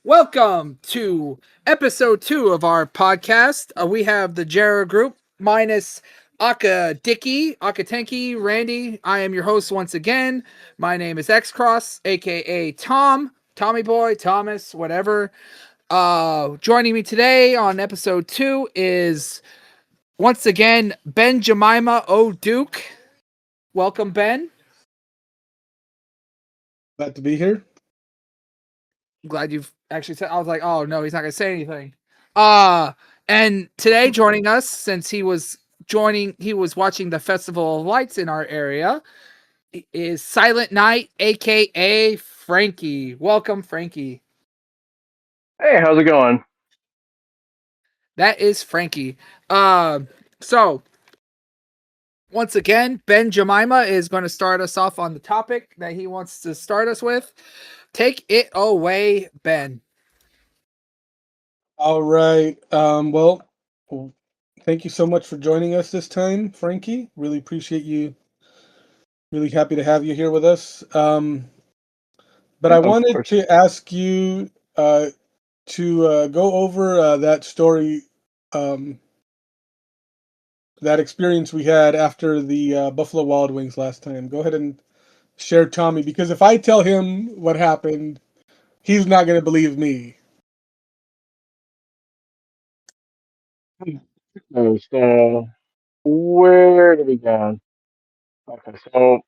Welcome to episode 2 of our podcast. We have the Jera group minus Akatenki, Randy. I am your host once again. My name is Xcross, aka Tommy Boy, Thomas, whatever. Joining me today on episode 2 is once again Ben Jemima O'Duke. Welcome, Ben. Glad to be here. I'm glad you've actually said. I was like, oh no, he's not gonna say anything. And today joining us, since he was watching the Festival of Lights in our area, is Silent Night, aka Frankie. Welcome, Frankie. Hey, how's it going? That is Frankie. So once again, Ben Jemima is going to start us off on the topic that he wants to start us with. Take it away, Ben. All right. Well, thank you so much for joining us this time, Frankie. Really appreciate you. Really happy to have you here with us. But I wanted to ask you to go over that story, that experience we had after the Buffalo Wild Wings last time. Go ahead and share Tommy, because if I tell him what happened, he's not going to believe me. So, where did we go? Okay, so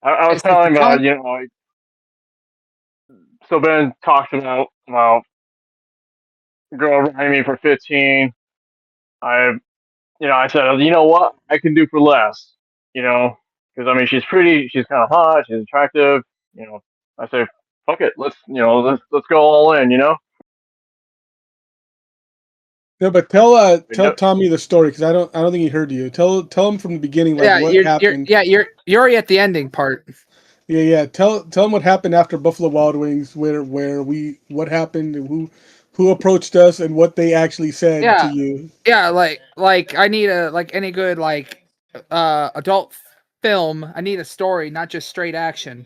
I was telling about, so Ben talked about girl riding me for 15. I said, you know what, I can do for less, because I mean, she's pretty, she's kind of hot, she's attractive, I say, fuck it, let's go all in, No, but tell Tommy the story, because I don't think he heard you. Tell him from the beginning, like what happened. You're already at the ending part. Yeah. Tell him what happened after Buffalo Wild Wings, what happened, and who approached us, and what they actually said to you. Yeah, like I need any good adult film. I need a story, not just straight action.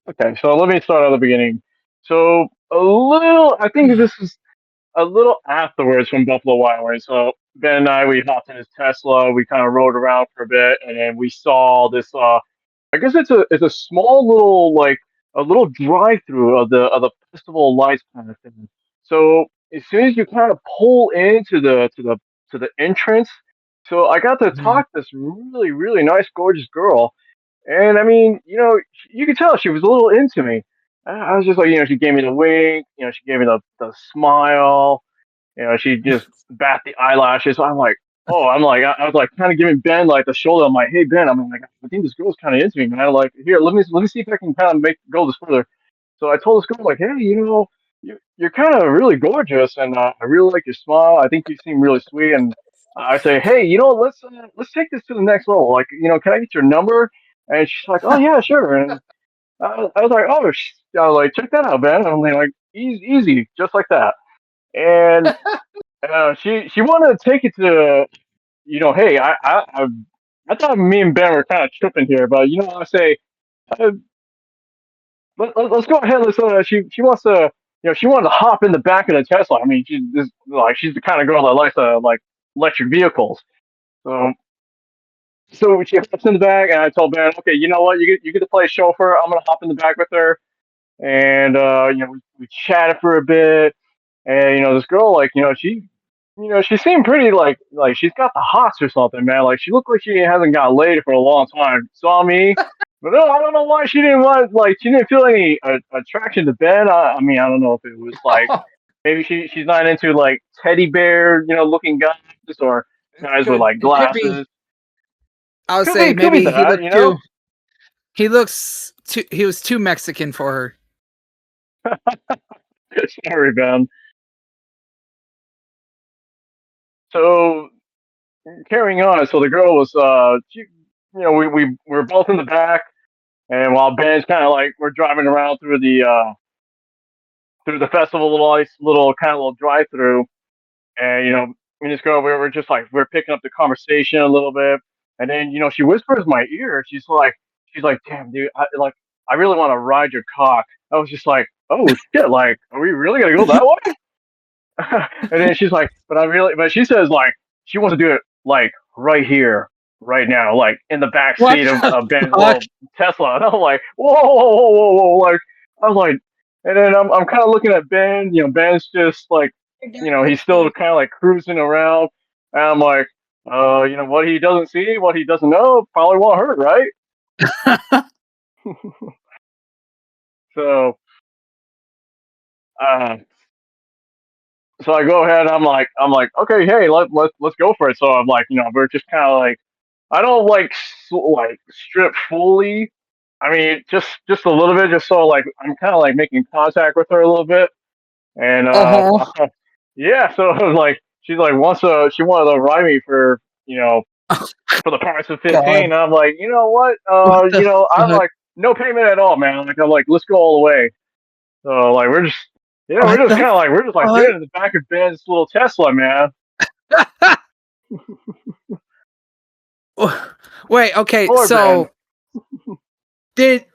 Okay, so let me start at the beginning. So I think this is a little afterwards from Buffalo Wild Wings. So Ben and I, we hopped in his Tesla, we kind of rode around for a bit, and then we saw this. I guess it's a small little, like, a little drive through of the Festival of Lights kind of thing. So as soon as you kind of pull into the entrance, so I got to talk to this really really nice gorgeous girl, and I mean, you could tell she was a little into me. I was just like, she gave me the wink, she gave me the smile, she just bat the eyelashes. So I was like kind of giving Ben like the shoulder. I'm like, hey Ben, I think this girl's kind of into me, man. Like, here, let me see if I can kind of go this further. So I told this girl like, hey, you're kind of really gorgeous, and I really like your smile. I think you seem really sweet, and I say, hey, let's take this to the next level. Like, can I get your number? And she's like, oh yeah, sure. And I was like, I was like, check that out, Ben. I'm like, easy, just like that. And she wanted to take it to, hey, I thought me and Ben were kind of tripping here, but I say, uh, let's go ahead. She wants to, she wanted to hop in the back of the Tesla. I mean, she's the kind of girl that likes like electric vehicles. So she hops in the back, and I told Ben, okay, you know what, you get to play chauffeur. I'm gonna hop in the back with her, and we chatted for a bit, and this girl, like, she seemed pretty like she's got the hots or something, man. Like, she looked like she hasn't got laid for a long time. Saw me, but no, I don't know why she didn't feel any attraction to Ben. I mean, I don't know if it was like maybe she's not into like teddy bear, looking guys, or guys with like glasses. I would say maybe he was too Mexican for her. Sorry, Ben. So carrying on, so the girl was, we were both in the back, and while Ben's kind of like we're driving around through the festival little drive through, and me and this girl, we were just like we're picking up the conversation a little bit, and then she whispers in my ear, she's like, damn dude, I really want to ride your cock. I was just like, oh shit, like, are we really gonna go that way? And then she's like, but she says like she wants to do it like right here, right now, like in the back What seat the of Ben's fuck? little Tesla. And I'm like, whoa, whoa, whoa, whoa, whoa, like I was like, and then I'm kind of looking at Ben. Ben's just like, he's still kind of like cruising around, and I'm like, what he doesn't see, what he doesn't know, probably won't hurt, right? So, uh, so I go ahead. I'm like, okay, hey, let's go for it. So I'm like, we're just kind of like, I don't like strip fully. I mean, just a little bit, just so like I'm kind of like making contact with her a little bit, and Uh-huh. yeah. So it was like she's like she wanted to ride me for the price of 15. God. And I'm like, you know what? What the I'm fuck? like no payment at all, man. Like I'm like, let's go all the way. So like What the we're just like fuck? sitting in the back of Ben's little Tesla, man. Wait, okay, Poor Ben. so did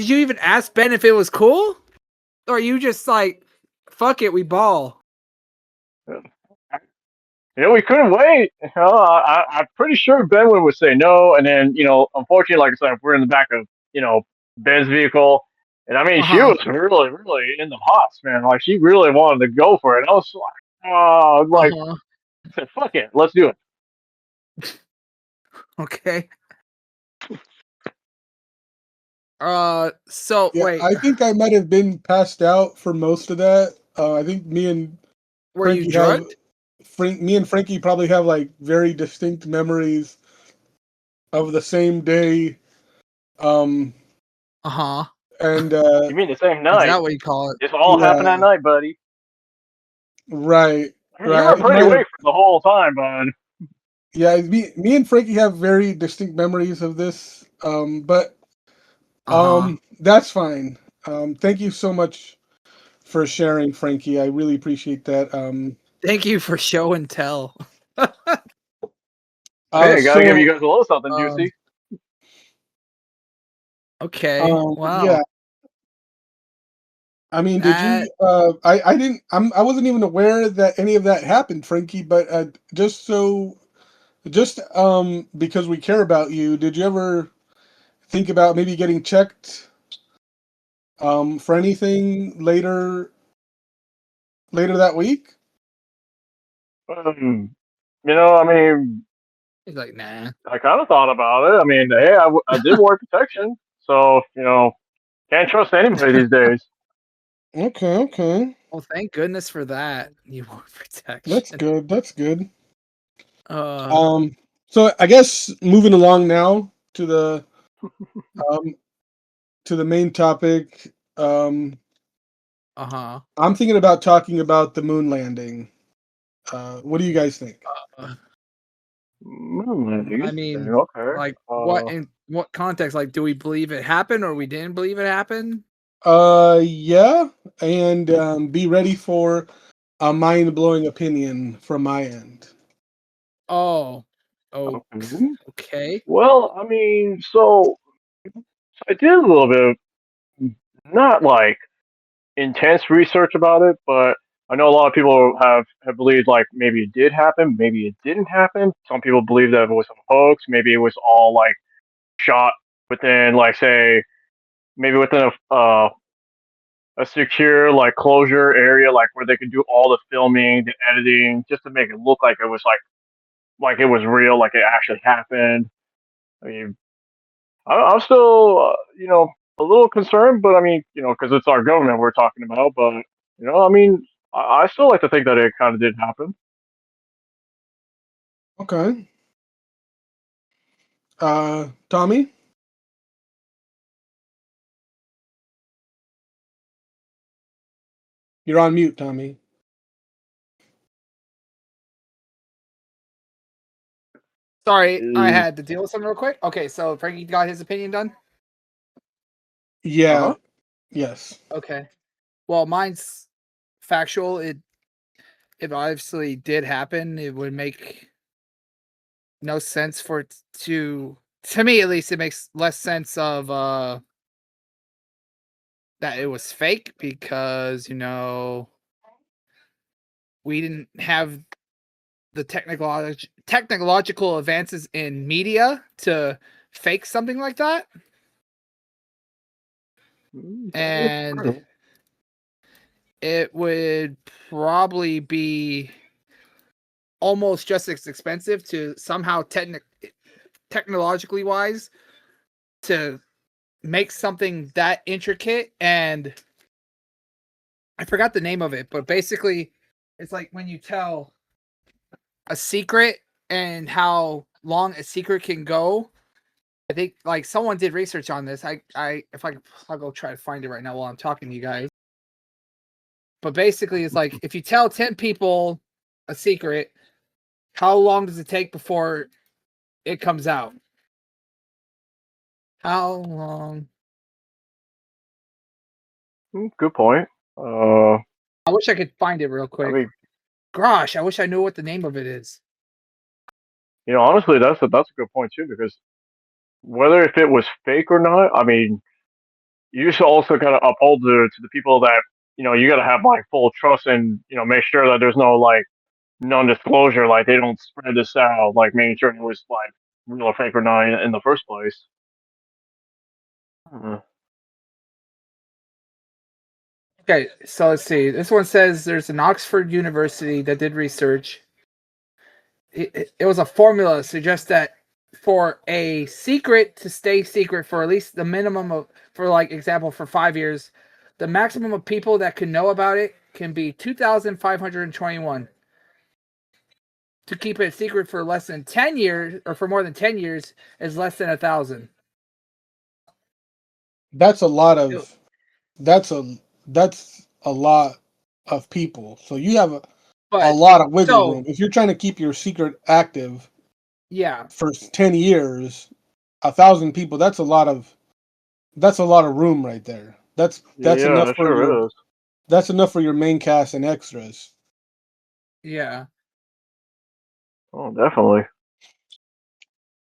you even ask Ben if it was cool? Or you just like, fuck it, we ball? We couldn't wait. I'm pretty sure Ben would say no, and then unfortunately, like I said, we're in the back of Ben's vehicle, and I mean, she Uh-huh. was really, really in the hots, man. Like she really wanted to go for it. I was like, oh, like Uh-huh. I said, fuck it, let's do it. Okay. So Yeah, wait, I think I might have been passed out for most of that. I think me and were you Frankie have drugged? me and Frankie probably have like very distinct memories of the same day. Um, Uh-huh. and You mean the same Is night? that what you call it? This all yeah, happened that night, buddy. right, I mean, you right. were It pretty might have, awake for the whole time, bud. yeah. Me and Frankie have very distinct memories of this. But Uh-huh. that's fine. Thank you so much for sharing, Frankie. I really appreciate that. Thank you for show and tell. Hey, I gotta give you So guys a little something Um, juicy. okay. Wow. yeah. I mean, did That you? I didn't. I wasn't even aware that any of that happened, Frankie. But just because we care about you, did you ever think about maybe getting checked for anything later that week? Um, I mean, he's like, nah. I kind of thought about it. I mean, hey, I did wear protection, so can't trust anybody these days. Okay, okay, Well, thank goodness for that. You wore protection. that's good. That's good. Uh Um, so I guess moving along now um to the main topic. uh-huh. I'm thinking about talking about the moon landing. What do you guys think? Uh, I Interesting. mean, Okay. like what in what context? Like, do we believe it happened or we didn't believe it happened? Yeah, and be ready for a mind-blowing opinion from my end. Oh. Oh, Okay. okay. Well, I mean, so I did a little bit of not like intense research about it, but I know a lot of people have believed like maybe it did happen, maybe it didn't happen. Some people believe that it was a hoax, maybe it was all like shot within like say maybe within a secure like closure area, like where they could do all the filming, the editing, just to make it look like it was like it was real, like it actually happened. I mean, I'm still a little concerned, but I mean because it's our government we're talking about, but I mean I still like to think that it kind of did happen. Okay. Tommy, you're on mute, Tommy. Sorry, I Uh had to deal with something real quick. Okay, so Frankie got his opinion done. Yeah. huh. Yes. Okay. Well, mine's factual. It obviously did happen. It would make no sense for it to me at least. It makes less sense of that it was fake because, we didn't have the technological advances in media to fake something like that. And it would probably be almost just as expensive to somehow technologically wise to make something that intricate. And I forgot the name of it, but basically it's like when you tell a secret and how long a secret can go. I think like someone did research on this. I'll go try to find it right now while I'm talking to you guys. But basically it's like if you tell 10 people a secret, how long does it take before it comes out? How long? Good point. I wish I could find it real quick. I mean, Gosh, I wish I knew what the name of it is. honestly, that's a good point too, because whether if it was fake or not, I mean, you should also kind of uphold to the people that you got to have like full trust and make sure that there's no like non-disclosure, like they don't spread this out, like making sure it was like real or fake or not in the first place. Okay, so let's see. This one says there's an Oxford University that did research. It was a formula suggests that for a secret to stay secret for at least the minimum of, for like example, for 5 years, the maximum of people that can know about it can be 2,521. To keep it secret for less than 10 years or for more than 10 years is less than 1,000. That's a lot of that's a lot of people. So you have a lot of wiggle room. If you're trying to keep your secret active, for 10 years, 1,000 people, that's a lot of room right there. That's enough for your that's enough for your main cast and extras. Yeah. Oh, definitely.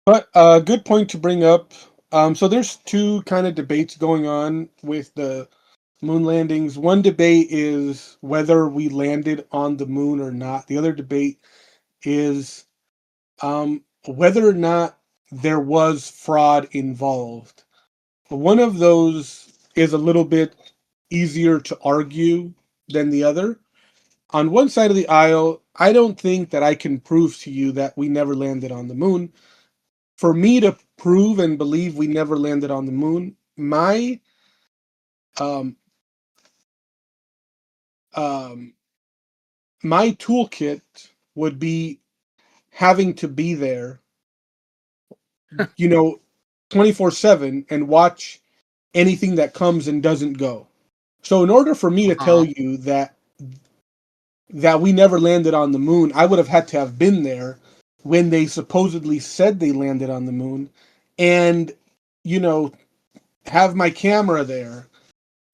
But good point to bring up. So there's two kind of debates going on with the moon landings. One debate is whether we landed on the moon or not. The other debate is whether or not there was fraud involved. One of those is a little bit easier to argue than the other. On one side of the aisle, I don't think that I can prove to you that we never landed on the moon. For me to prove and believe we never landed on the moon, my my toolkit would be having to be there, 24/7 and watch anything that comes and doesn't go. So in order for me to tell you that we never landed on the moon, I would have had to have been there when they supposedly said they landed on the moon and, have my camera there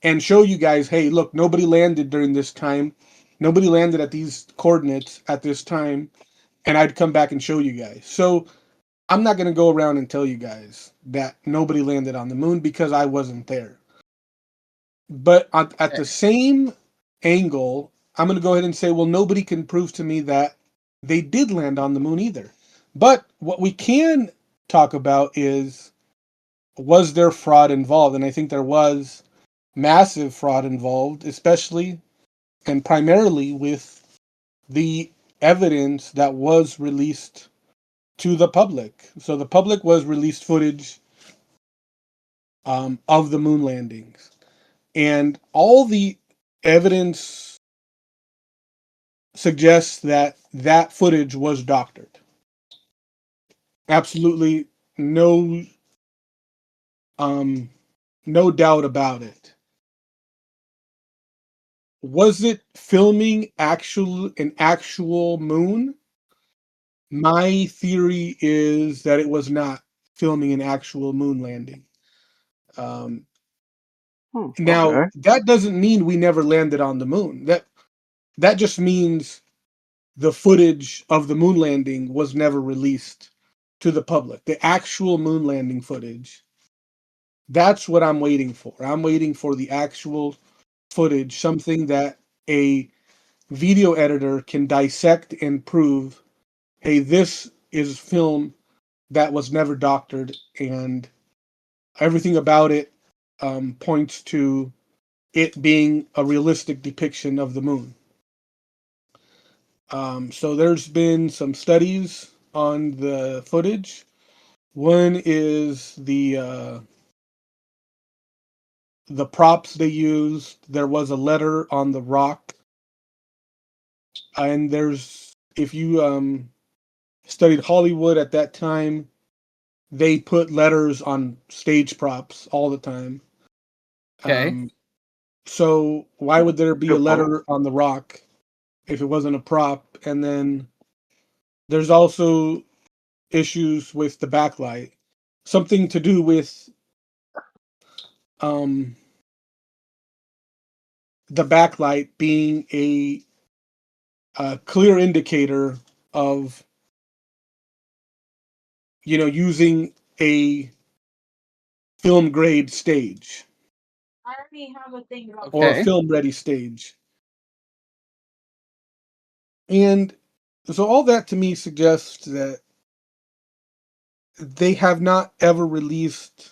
and show you guys, hey, look, nobody landed during this time. Nobody landed at these coordinates at this time. And I'd come back and show you guys. So I'm not going to go around and tell you guys that nobody landed on the moon because I wasn't there. But at the same angle, I'm going to go ahead and say, well, nobody can prove to me that they did land on the moon either. But what we can talk about is, was there fraud involved? And I think there was massive fraud involved, especially and primarily with the evidence that was released to the public. So the public was released footage of the moon landings. And all the evidence suggests that that footage was doctored. Absolutely no doubt about it. Was it filming an actual moon? My theory is that it was not filming an actual moon landing. Now, that doesn't mean we never landed on the moon. That just means the footage of the moon landing was never released to the public. The actual moon landing footage That's what I'm waiting for. I'm waiting for the actual footage, something that a video editor can dissect and prove, hey, this is film that was never doctored, and everything about it points to it being a realistic depiction of the moon. So there's been some studies on the footage. One is the props they used. There was a letter on the rock, and if you studied Hollywood at that time, they put letters on stage props all the time. Okay. So why would there be a Good point. letter on the rock if it wasn't a prop? And then there's also issues with the backlight, something to do with the backlight being a clear indicator of using a film grade stage or a Okay. film ready stage. And so all that to me suggests that they have not ever released,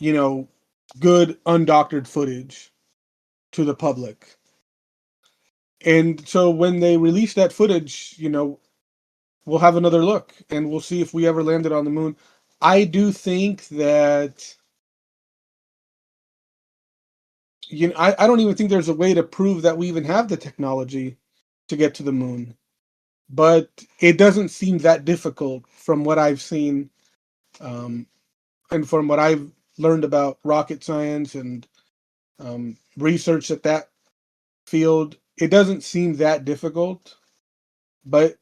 good undoctored footage to the public. And so when they release that footage, we'll have another look and we'll see if we ever landed on the moon. I do think that, I don't even think there's a way to prove that we even have the technology to get to the moon. But it doesn't seem that difficult from what I've seen, and from what I've learned about rocket science and research at that field. It doesn't seem that difficult, but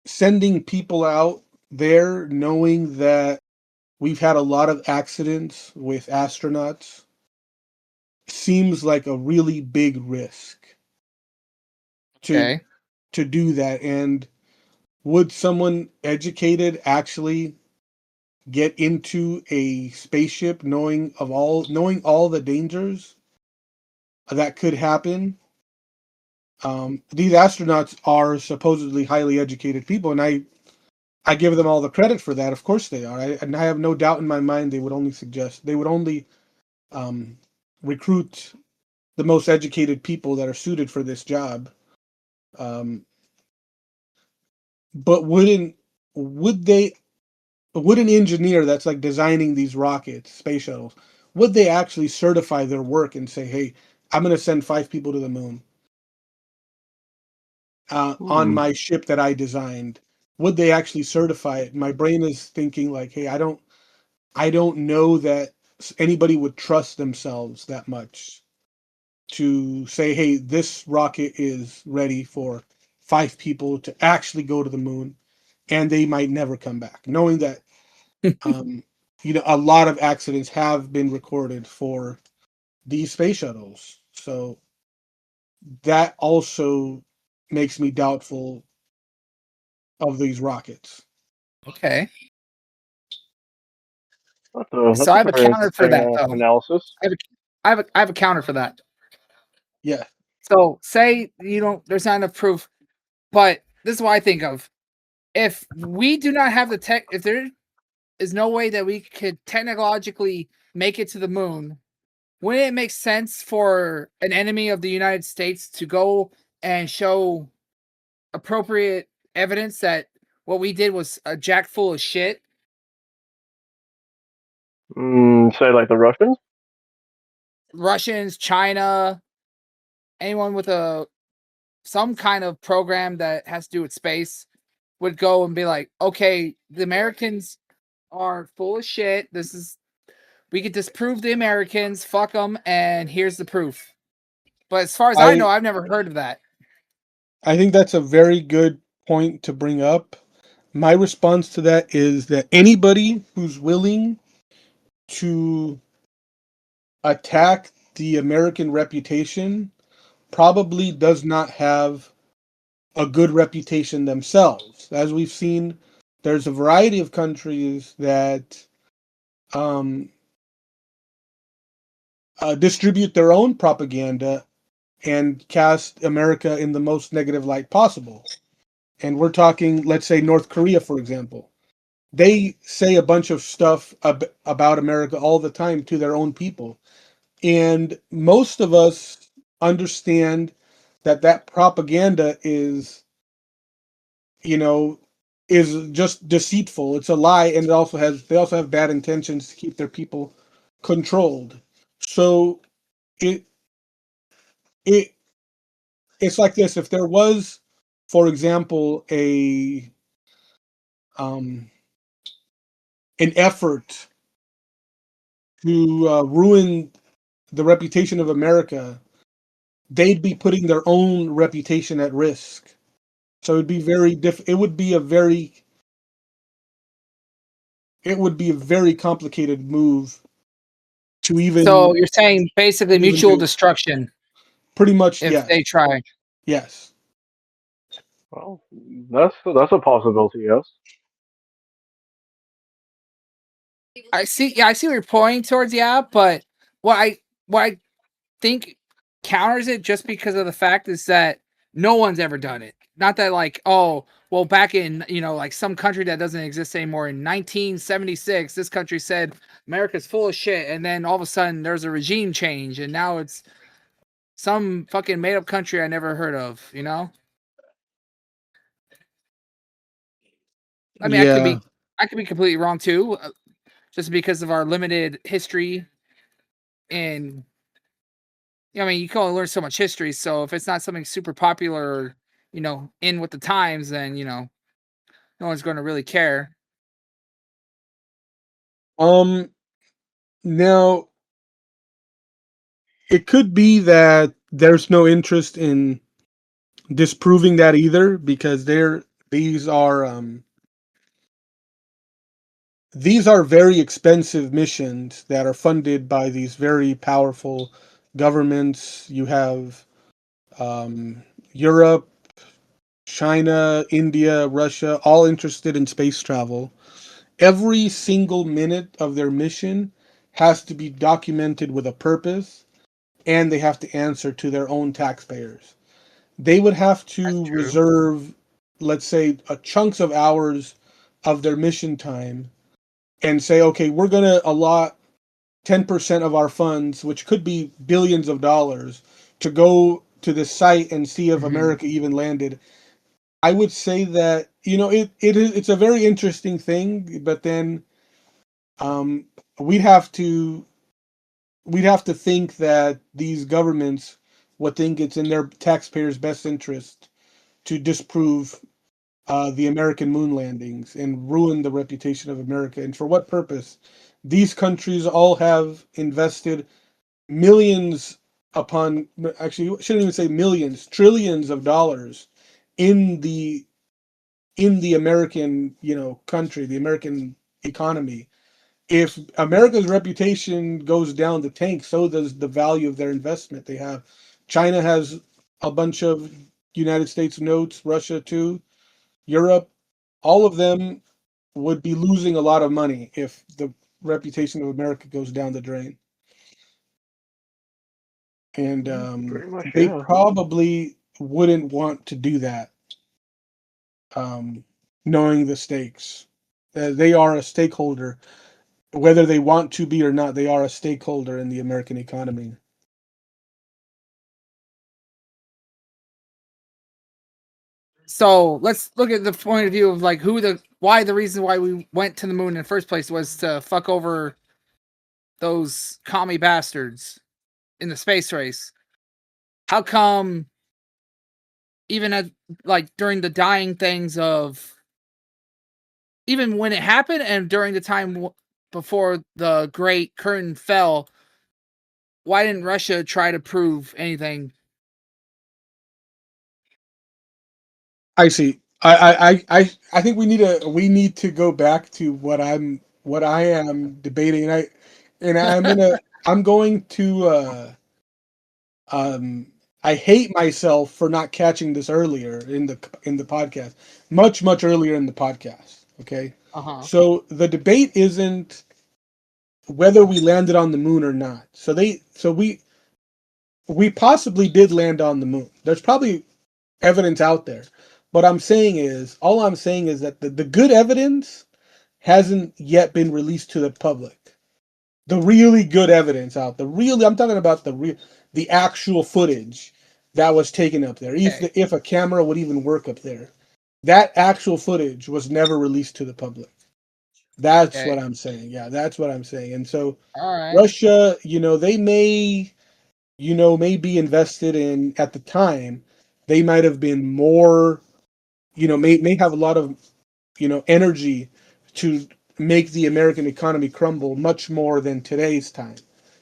sending people out there knowing that we've had a lot of accidents with astronauts seems like a really big risk to Okay. to do that. And would someone educated actually get into a spaceship knowing all the dangers that could happen? These astronauts are supposedly highly educated people, and I give them all the credit for that. Of course they are. And I have no doubt in my mind they would only recruit the most educated people that are suited for this job. Um, but would an engineer that's like designing these rockets, space shuttles, would they actually certify their work and say, hey, I'm going to send 5 people to the moon on my ship that I designed? Would they actually certify it? My brain is thinking like, hey, I don't know that anybody would trust themselves that much to say, hey, this rocket is ready for 5 people to actually go to the moon, and they might never come back, knowing that a lot of accidents have been recorded for these space shuttles. So that also makes me doubtful of these rockets. Okay. That's So a I have a very counter for interesting that though. analysis. I have a counter for that. Yeah. So say there's not enough proof, but this is what I think of. If we do not have the tech, if there is no way that we could technologically make it to the moon, wouldn't it make sense for an enemy of the United States to go and show appropriate evidence that what we did was a jack full of shit? Say like the Russians. Russians, China, anyone with some kind of program that has to do with space would go and be like, okay, the Americans are full of shit. We could disprove the Americans, fuck them, and here's the proof. But as far as I know, I've never heard of that. I think that's a very good point to bring up. My response to that is that anybody who's willing to attack the American reputation probably does not have a good reputation themselves. As we've seen, there's a variety of countries that distribute their own propaganda and cast America in the most negative light possible. And we're talking, let's say, North Korea, for example. They say a bunch of stuff about America all the time to their own people. And most of us understand that that propaganda is, you know, is just deceitful. It's a lie, and they also have bad intentions to keep their people controlled. So it it it's like this. If there was, for example, um, an effort to ruin the reputation of America, they'd be putting their own reputation at risk. So it'd be very it would be a very complicated move to So even you're saying basically mutual do. destruction Pretty much, if yes. they try. Yes. Well, that's a possibility. Yes. I see. Yeah, I see what you're pointing towards. Yeah, but what I think counters it just because of the fact is that no one's ever done it. Not that like, oh, well, back in like some country that doesn't exist anymore in 1976, this country said America's full of shit, and then all of a sudden there's a regime change, and now it's some fucking made up country I never heard of. I mean, Yeah. I could be completely wrong too, just because of our limited history. And I mean, you can only learn so much history. So if it's not something super popular, in with the times, then no one's going to really care. Now it could be that there's no interest in disproving that either, because these are very expensive missions that are funded by these very powerful governments. You have Europe, China, India, Russia, all interested in space travel. Every single minute of their mission has to be documented with a purpose, and they have to answer to their own taxpayers. They would have to reserve, let's say, chunks of hours of their mission time and say, okay, we're going to allot 10% of our funds, which could be billions of dollars, to go to the site and see if America even landed. I would say that it's a very interesting thing, but then um, we'd have to think that these governments would think it's in their taxpayers' best interest to disprove the American moon landings and ruin the reputation of America. And for what purpose? These countries all have invested millions upon, actually, shouldn't even say millions, trillions of dollars in the American, country, the American economy. If America's reputation goes down the tank, so does the value of their investment they have. China has a bunch of United States notes, Russia too, Europe, all of them would be losing a lot of money if the reputation of America goes down the drain. And Pretty much, they yeah. probably wouldn't want to do that, knowing the stakes. They are a stakeholder. Whether they want to be or not, they are a stakeholder in the American economy. So let's look at the point of view of like the reason why we went to the moon in the first place was to fuck over those commie bastards in the space race. How come even at like during the dying things of even when it happened and during the time before the great curtain fell, why didn't Russia try to prove anything? I see. I think we need to go back to what I am debating, and I'm going to um I hate myself for not catching this earlier in the podcast, much earlier in the podcast. Okay, so the debate isn't whether we landed on the moon or not. So we possibly did land on the moon. There's probably evidence out there. What I'm saying is, all I'm saying is that the good evidence hasn't yet been released to the public. The really good evidence out, I'm talking about the actual footage that was taken up there. If a camera would even work up there, that actual footage was never released to the public. That's what I'm saying. Yeah, that's what I'm saying. And so Russia, they may be invested in, at the time, they might have been more, may have a lot of, energy to make the American economy crumble much more than today's time.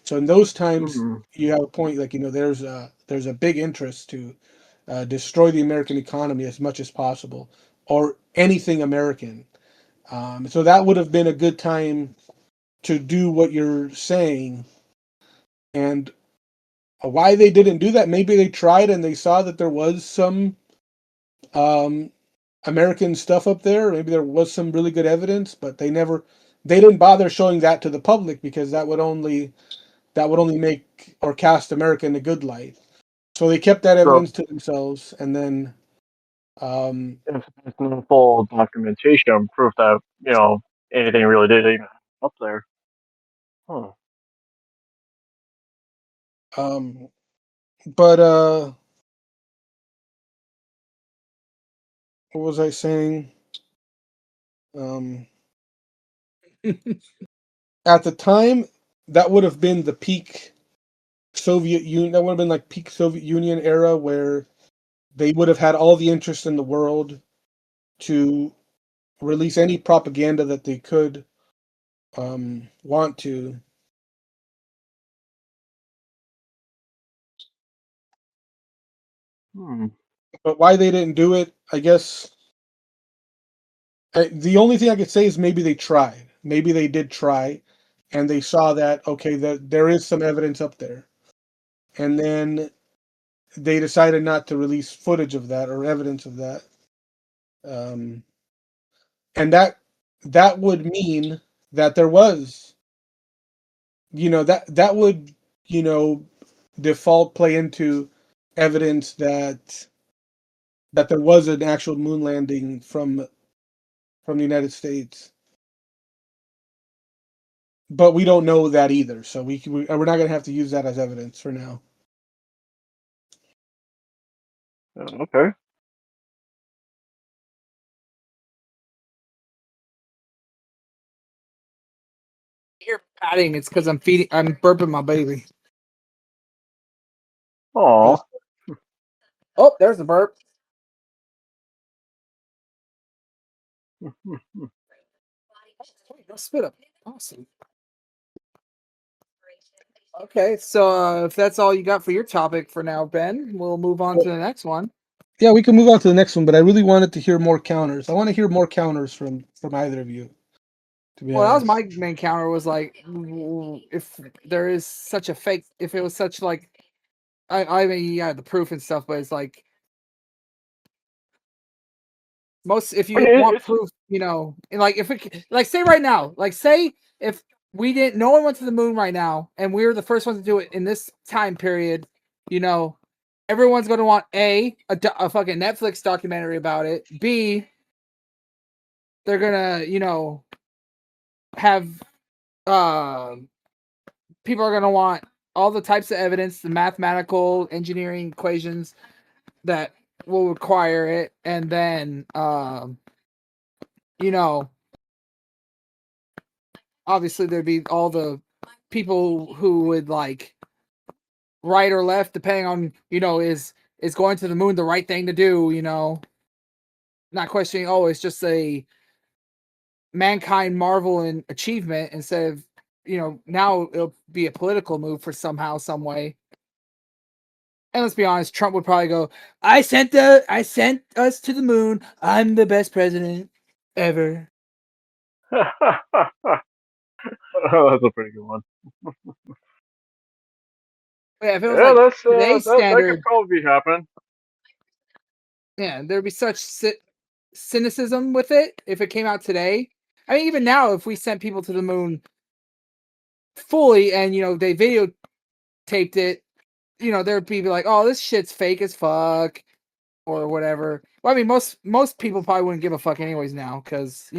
So in those times, you have a point, like, there's a big interest to destroy the American economy as much as possible, or anything American. So that would have been a good time to do what you're saying. And why they didn't do that? Maybe they tried and they saw that there was some American stuff up there. Maybe there was some really good evidence, but they didn't bother showing that to the public, because that would only make or cast America in a good light. So they kept that evidence to themselves, and then if there's no full documentation, proof that anything really did even up there. Huh. But what was I saying? At the time, that would have been the peak Soviet Union. That would have been like peak Soviet Union era, where they would have had all the interest in the world to release any propaganda that they could want to. But why they didn't do it, I guess. The only thing I could say is maybe they tried. Maybe they did try, and they saw that, okay, that there is some evidence up there, and then they decided not to release footage of that or evidence of that. And that would mean that there was, that would, default play into evidence that there was an actual moon landing from the United States. But we don't know that either, so we're not going to have to use that as evidence for now. Okay. You're patting. It's because I'm burping my baby. Oh. Oh, there's the burp. No spit up. Awesome. Okay, so if that's all you got for your topic for now, Ben, we'll move on to the next one. Yeah, we can move on to the next one, but I really wanted to hear more counters. I want to hear more counters from either of you. Well, that was my main counter, was like, if there is such a fake, if it was such like, I mean, yeah, the proof and stuff, but it's like, if you want proof, and like, if it, like, say right now, like, say if no one went to the moon right now, and we were the first ones to do it in this time period, everyone's going to want a fucking Netflix documentary about it. B, they're gonna, have people are gonna want all the types of evidence, the mathematical engineering equations that will require it, and then obviously there'd be all the people who would like right or left, depending on is going to the moon the right thing to do, not questioning, it's just a mankind marvel and achievement, instead of now it'll be a political move for somehow, some way. And let's be honest, Trump would probably go, I sent us to the moon. I'm the best president ever. That's a pretty good one. Yeah, if it was Yeah, like that's today's that could standard, probably happen. yeah, there'd be such cynicism with it if it came out today. I mean, even now, if we sent people to the moon fully and they videotaped it, there'd be like, oh, this shit's fake as fuck or whatever. Well, I mean, most people probably wouldn't give a fuck anyways now because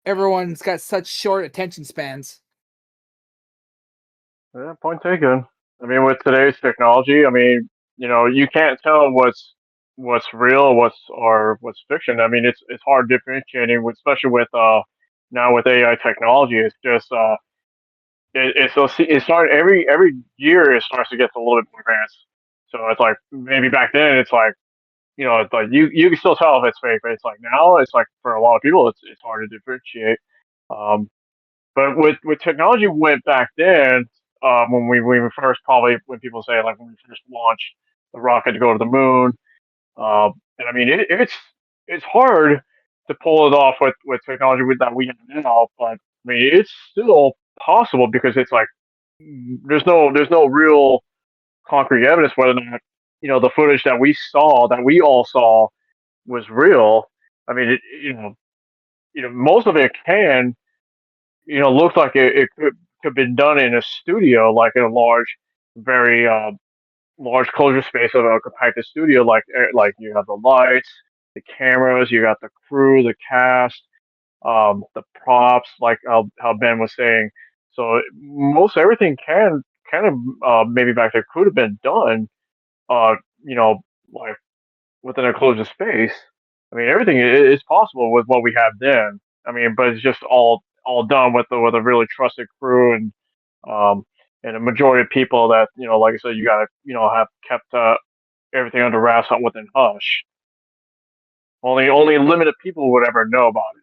everyone's got such short attention spans. Yeah, point taken. I mean, with today's technology, I mean, you can't tell what's real, what's fiction. I mean, it's hard differentiating, especially with now with AI technology. It's just it's starting every year it starts to get a little bit more advanced. So it's like maybe back then it's like it's like you can still tell if it's fake, but it's like now it's like for a lot of people it's hard to differentiate. Um, but with technology went back then, when we first probably when people say like when we first launched the rocket to go to the moon, and I mean it's hard to pull it off with technology that we have now, but I mean it's still possible because it's like there's no real concrete evidence whether or not the footage that we all saw was real. I mean most of it can look like it could have been done in a studio, like in a large, very large closure space of a compacted studio, like you have the lights, the cameras, you got the crew, the cast, the props, like how Ben was saying. So most everything can kind of maybe back there could have been done, uh, you know, like within a closed space. I mean, everything is possible with what we have then. I mean, but it's just all done with a really trusted crew um and a majority of people that like I said, you gotta have kept everything under wraps within hush. Only limited people would ever know about it.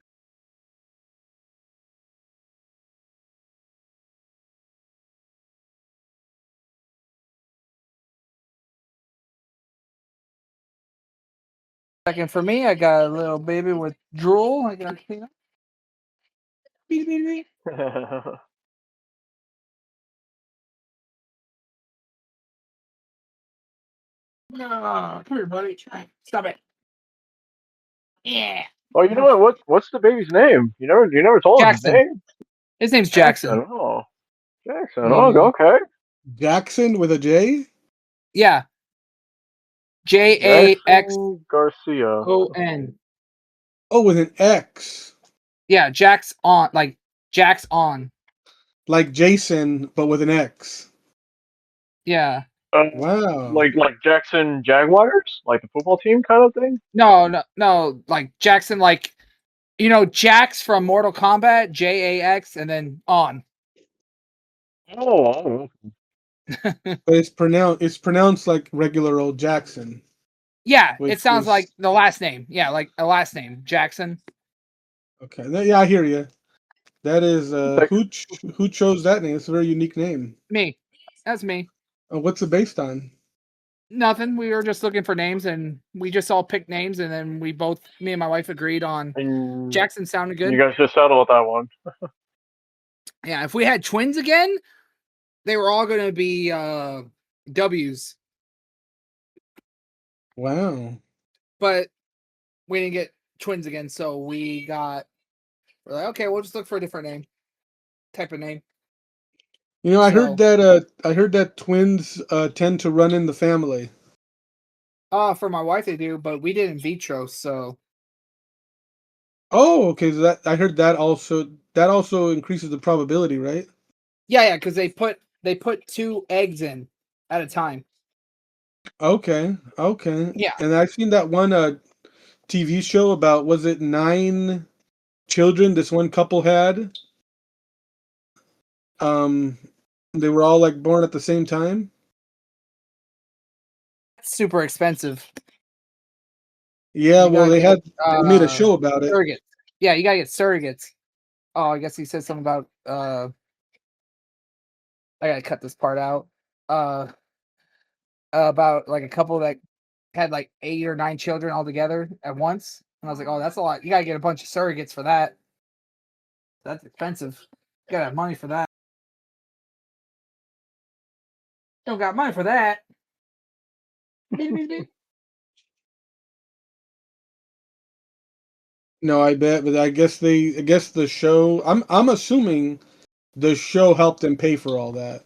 Second for me, I got a little baby with drool. I got to clean up. Beep, beep, beep. No, come here, buddy. Stop it. Yeah. Oh, you know what? What's the baby's name? You never told us his Jackson. name. His name's Jackson. Jackson. Oh, Jackson. Oh, Mhm. okay. Jackson with a J? Yeah. Jackson. Jackson Garcia. Oh, with an X. Yeah, Jack's on. Like, Jack's on. Like Jason, but with an X. Yeah. Wow. Like Jackson Jaguars, like the football team kind of thing. No. Like, Jackson, like, Jax from Mortal Kombat, JAX, and then on. Oh, But it's pronounced like regular old Jackson. Yeah, Which it sounds is like the last name. Yeah, like a last name, Jackson. okay. Yeah, I hear you. That is like, who chose that name? It's a very unique name. Me. That's me. What's it based on? Nothing. We were just looking for names, and we just all picked names, and then me and my wife agreed on and Jackson sounded you good. guys just settled with that one. Yeah, if we had twins again, they were all going to be W's. Wow. But we didn't get twins again, so we're like, okay, we'll just look for a different type of name. I heard that twins tend to run in the family. For my wife they do, but we did in vitro, so. Oh, okay. So I heard that also increases the probability, right? Yeah, because they put 2 eggs in at a time. Okay. Yeah. And I've seen that one TV show about, was it 9 children this one couple had? They were all like born at the same time. It's super expensive. Yeah, You well, gotta they made a show about it. surrogates. Yeah, you gotta get surrogates. Oh, I guess he said something about I gotta cut this part out. About like a couple that had like 8 or 9 children all together at once. And I was like, oh, that's a lot. You gotta get a bunch of surrogates for that. That's expensive. You gotta have money for that. Don't got money for that. Beep, beep, beep. No, I bet, but I guess the show. I'm assuming the show helped them pay for all that.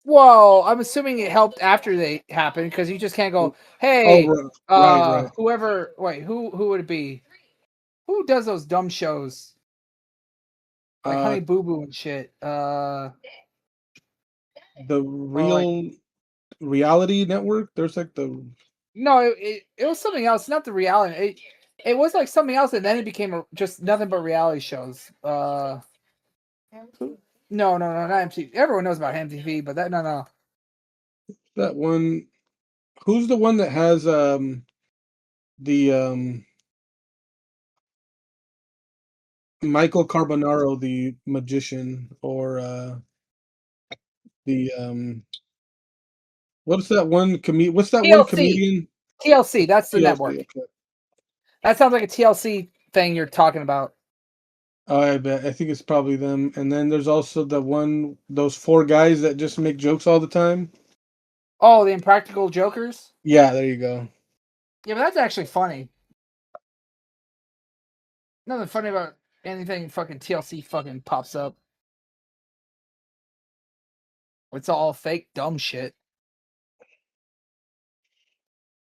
Well, I'm assuming it helped after they happened because you just can't go, Oh, hey, right. whoever. Wait, who would it be? Who does those dumb shows like Honey Boo Boo and shit? The like reality network. There's like the no, it was something else, not the reality. It was like something else, and then it became just nothing but reality shows. No, not MTV. Everyone knows about MTV, but no. that one. Who's the one that has the Michael Carbonaro, the magician, or the what's that one TLC. comedian? TLC, that's the network. TLC, okay. That sounds like a TLC thing you're talking about. Oh, I bet. I think it's probably them. And then there's also those four guys that just make jokes all the time. Oh, the Impractical Jokers? Yeah, there you go. Yeah, but that's actually funny. Nothing funny about anything fucking TLC fucking pops up. It's all fake dumb shit.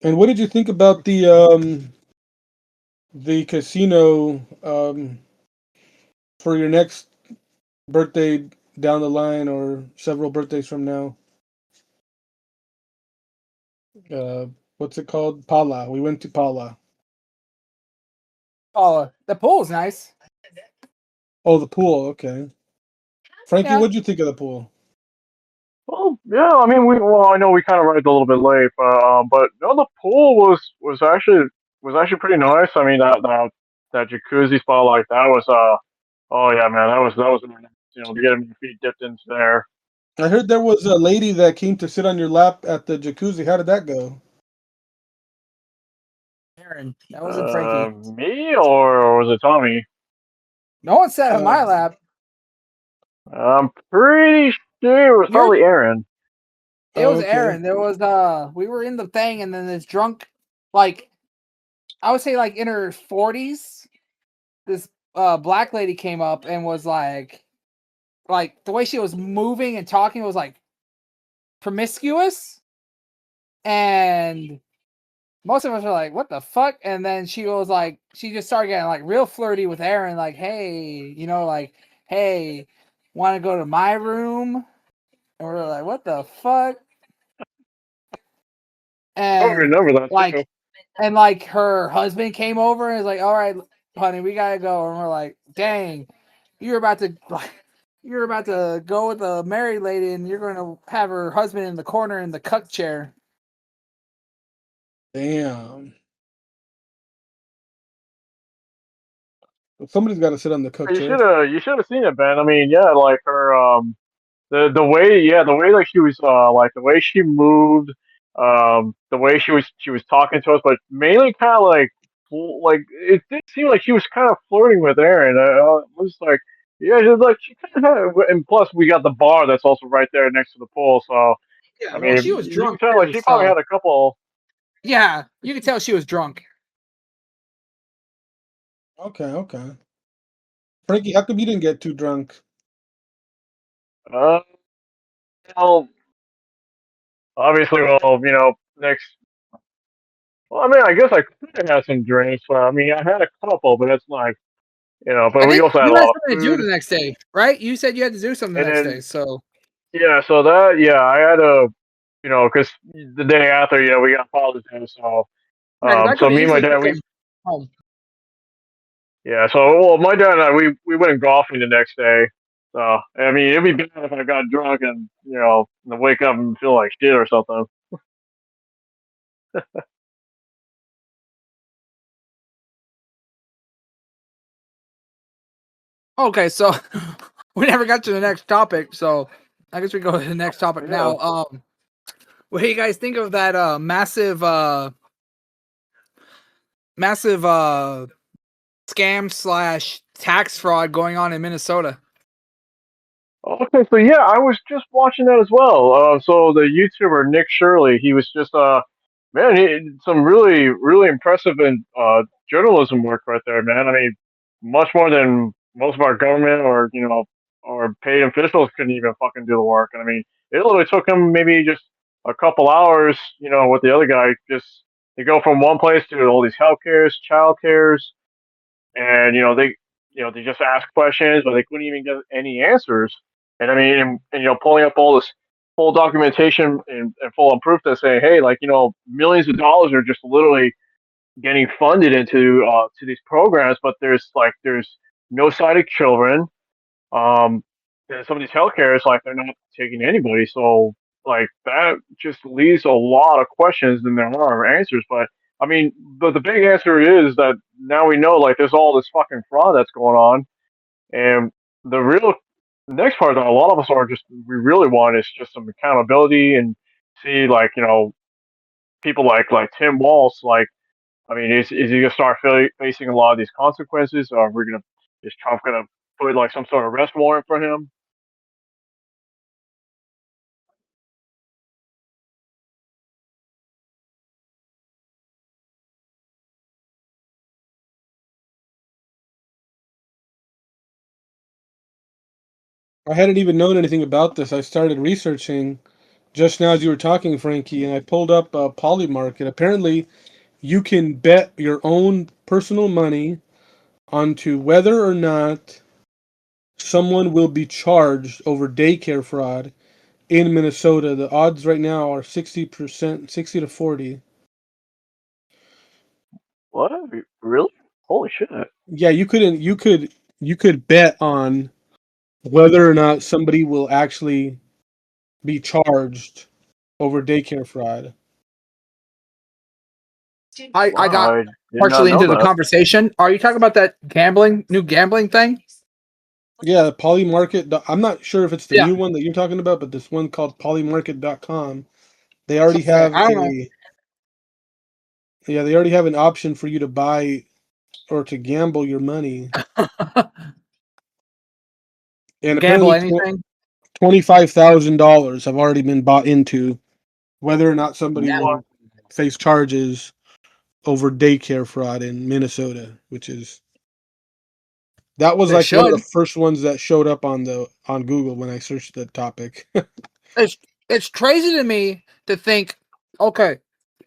And what did you think about the casino for your next birthday down the line or several birthdays from now? What's it called? Pala. We went to Pala. Oh, the pool's nice. Oh, the pool. Okay. Frankie, Yeah. what'd you think of the pool? Well, yeah, I mean, I know we kind of arrived a little bit late, but no, the pool was actually pretty nice. I mean, that jacuzzi spot like that was oh yeah, man, that was really nice, to get your feet dipped into there. I heard there was a lady that came to sit on your lap at the jacuzzi. How did that go? Aaron, that wasn't Frankie. Me or was it Tommy? No one sat on my Um, lap. I'm pretty sure it was You're probably Aaron. It was okay. Aaron. There was we were in the thing, and then this drunk, like I would say like in her 40s, this black lady came up and was like the way she was moving and talking was like promiscuous, and most of us were like, what the fuck? And then she was like, she just started getting like real flirty with Aaron, like, hey, like, hey, want to go to my room? And we're like, what the fuck? I don't And remember that too. like her husband came over and was like, all right, honey, we gotta go. And we're like, dang, you're about to go with a married lady and you're gonna have her husband in the corner in the cuck chair. Damn. Somebody's got to sit on the cook chair. You should have seen it, Ben. I mean, yeah, like her the way like she was like the way she moved, the way she was talking to us, but mainly kind of like it did seem like she was kind of flirting with Aaron. I was like, yeah, she kind of had, and plus we got the bar that's also right there next to the pool, so Yeah, I well, mean she was you can drunk tell like too, she probably so had a couple. yeah, you could tell she was drunk. Okay. Frankie, how come you didn't get too drunk? Uh, well, obviously, next. Well, I mean, I guess I could have had some drinks. But I mean, I had a couple, but it's like, I but we think also had a you had lot of something to do food. the next day, right? You said you had to do something the And next day, then, so yeah, so that, yeah, I had a, because the day after, we got Father's Day. So, yeah, because I so could have me and my easily dad, took him home. yeah, so, well, my dad and I, we went golfing the next day. So, I mean, it'd be bad if I got drunk and, and wake up and feel like shit or something. Okay, so we never got to the next topic, so I guess we go to the next topic Yeah. now. What do you guys think of that massive scam / tax fraud going on in Minnesota? Okay, so yeah, I was just watching that as well. So the YouTuber Nick Shirley, he was just man, some really impressive and journalism work right there, man. I mean, much more than most of our government or or paid officials couldn't even fucking do the work. And I mean, it literally took him maybe just a couple hours, with the other guy, just to go from one place to all these health cares, child cares, and they just asked questions, but they couldn't even get any answers. And I mean, pulling up all this full documentation and full on proof that say, hey, like millions of dollars are just literally getting funded into to these programs, but there's no sighted children. Um, and some of these healthcare is like they're not taking anybody, so like that just leaves a lot of questions than there are answers. But I mean, the big answer is that now we know like there's all this fucking fraud that's going on, and the real next part that a lot of us are just we really want is just some accountability and see like people like Tim Walsh. Like I mean, is he gonna start facing a lot of these consequences, or are we gonna is Trump gonna put like some sort of arrest warrant for him? I hadn't even known anything about this. I started researching just now as you were talking, Frankie, and I pulled up Polymarket. Apparently, you can bet your own personal money onto whether or not someone will be charged over daycare fraud in Minnesota. The odds right now are 60%, 60 to 40. What? Really? Holy shit! Yeah, you could bet on whether or not somebody will actually be charged over daycare fraud. I Wow, got I did not partially know into the that. conversation. Are you talking about that new gambling thing? Yeah, Polymarket. I'm not sure if it's the Yeah. new one that you're talking about, but this one called polymarket.com. They already Okay. have I don't know. a yeah, they already have an option for you to buy or to gamble your money. And Gamble apparently anything? $25,000 have already been bought into whether or not somebody What? will face charges over daycare fraud in Minnesota, which is that was They like one of should. the first ones that showed up on Google when I searched the topic. It's it's crazy to me to think. Okay,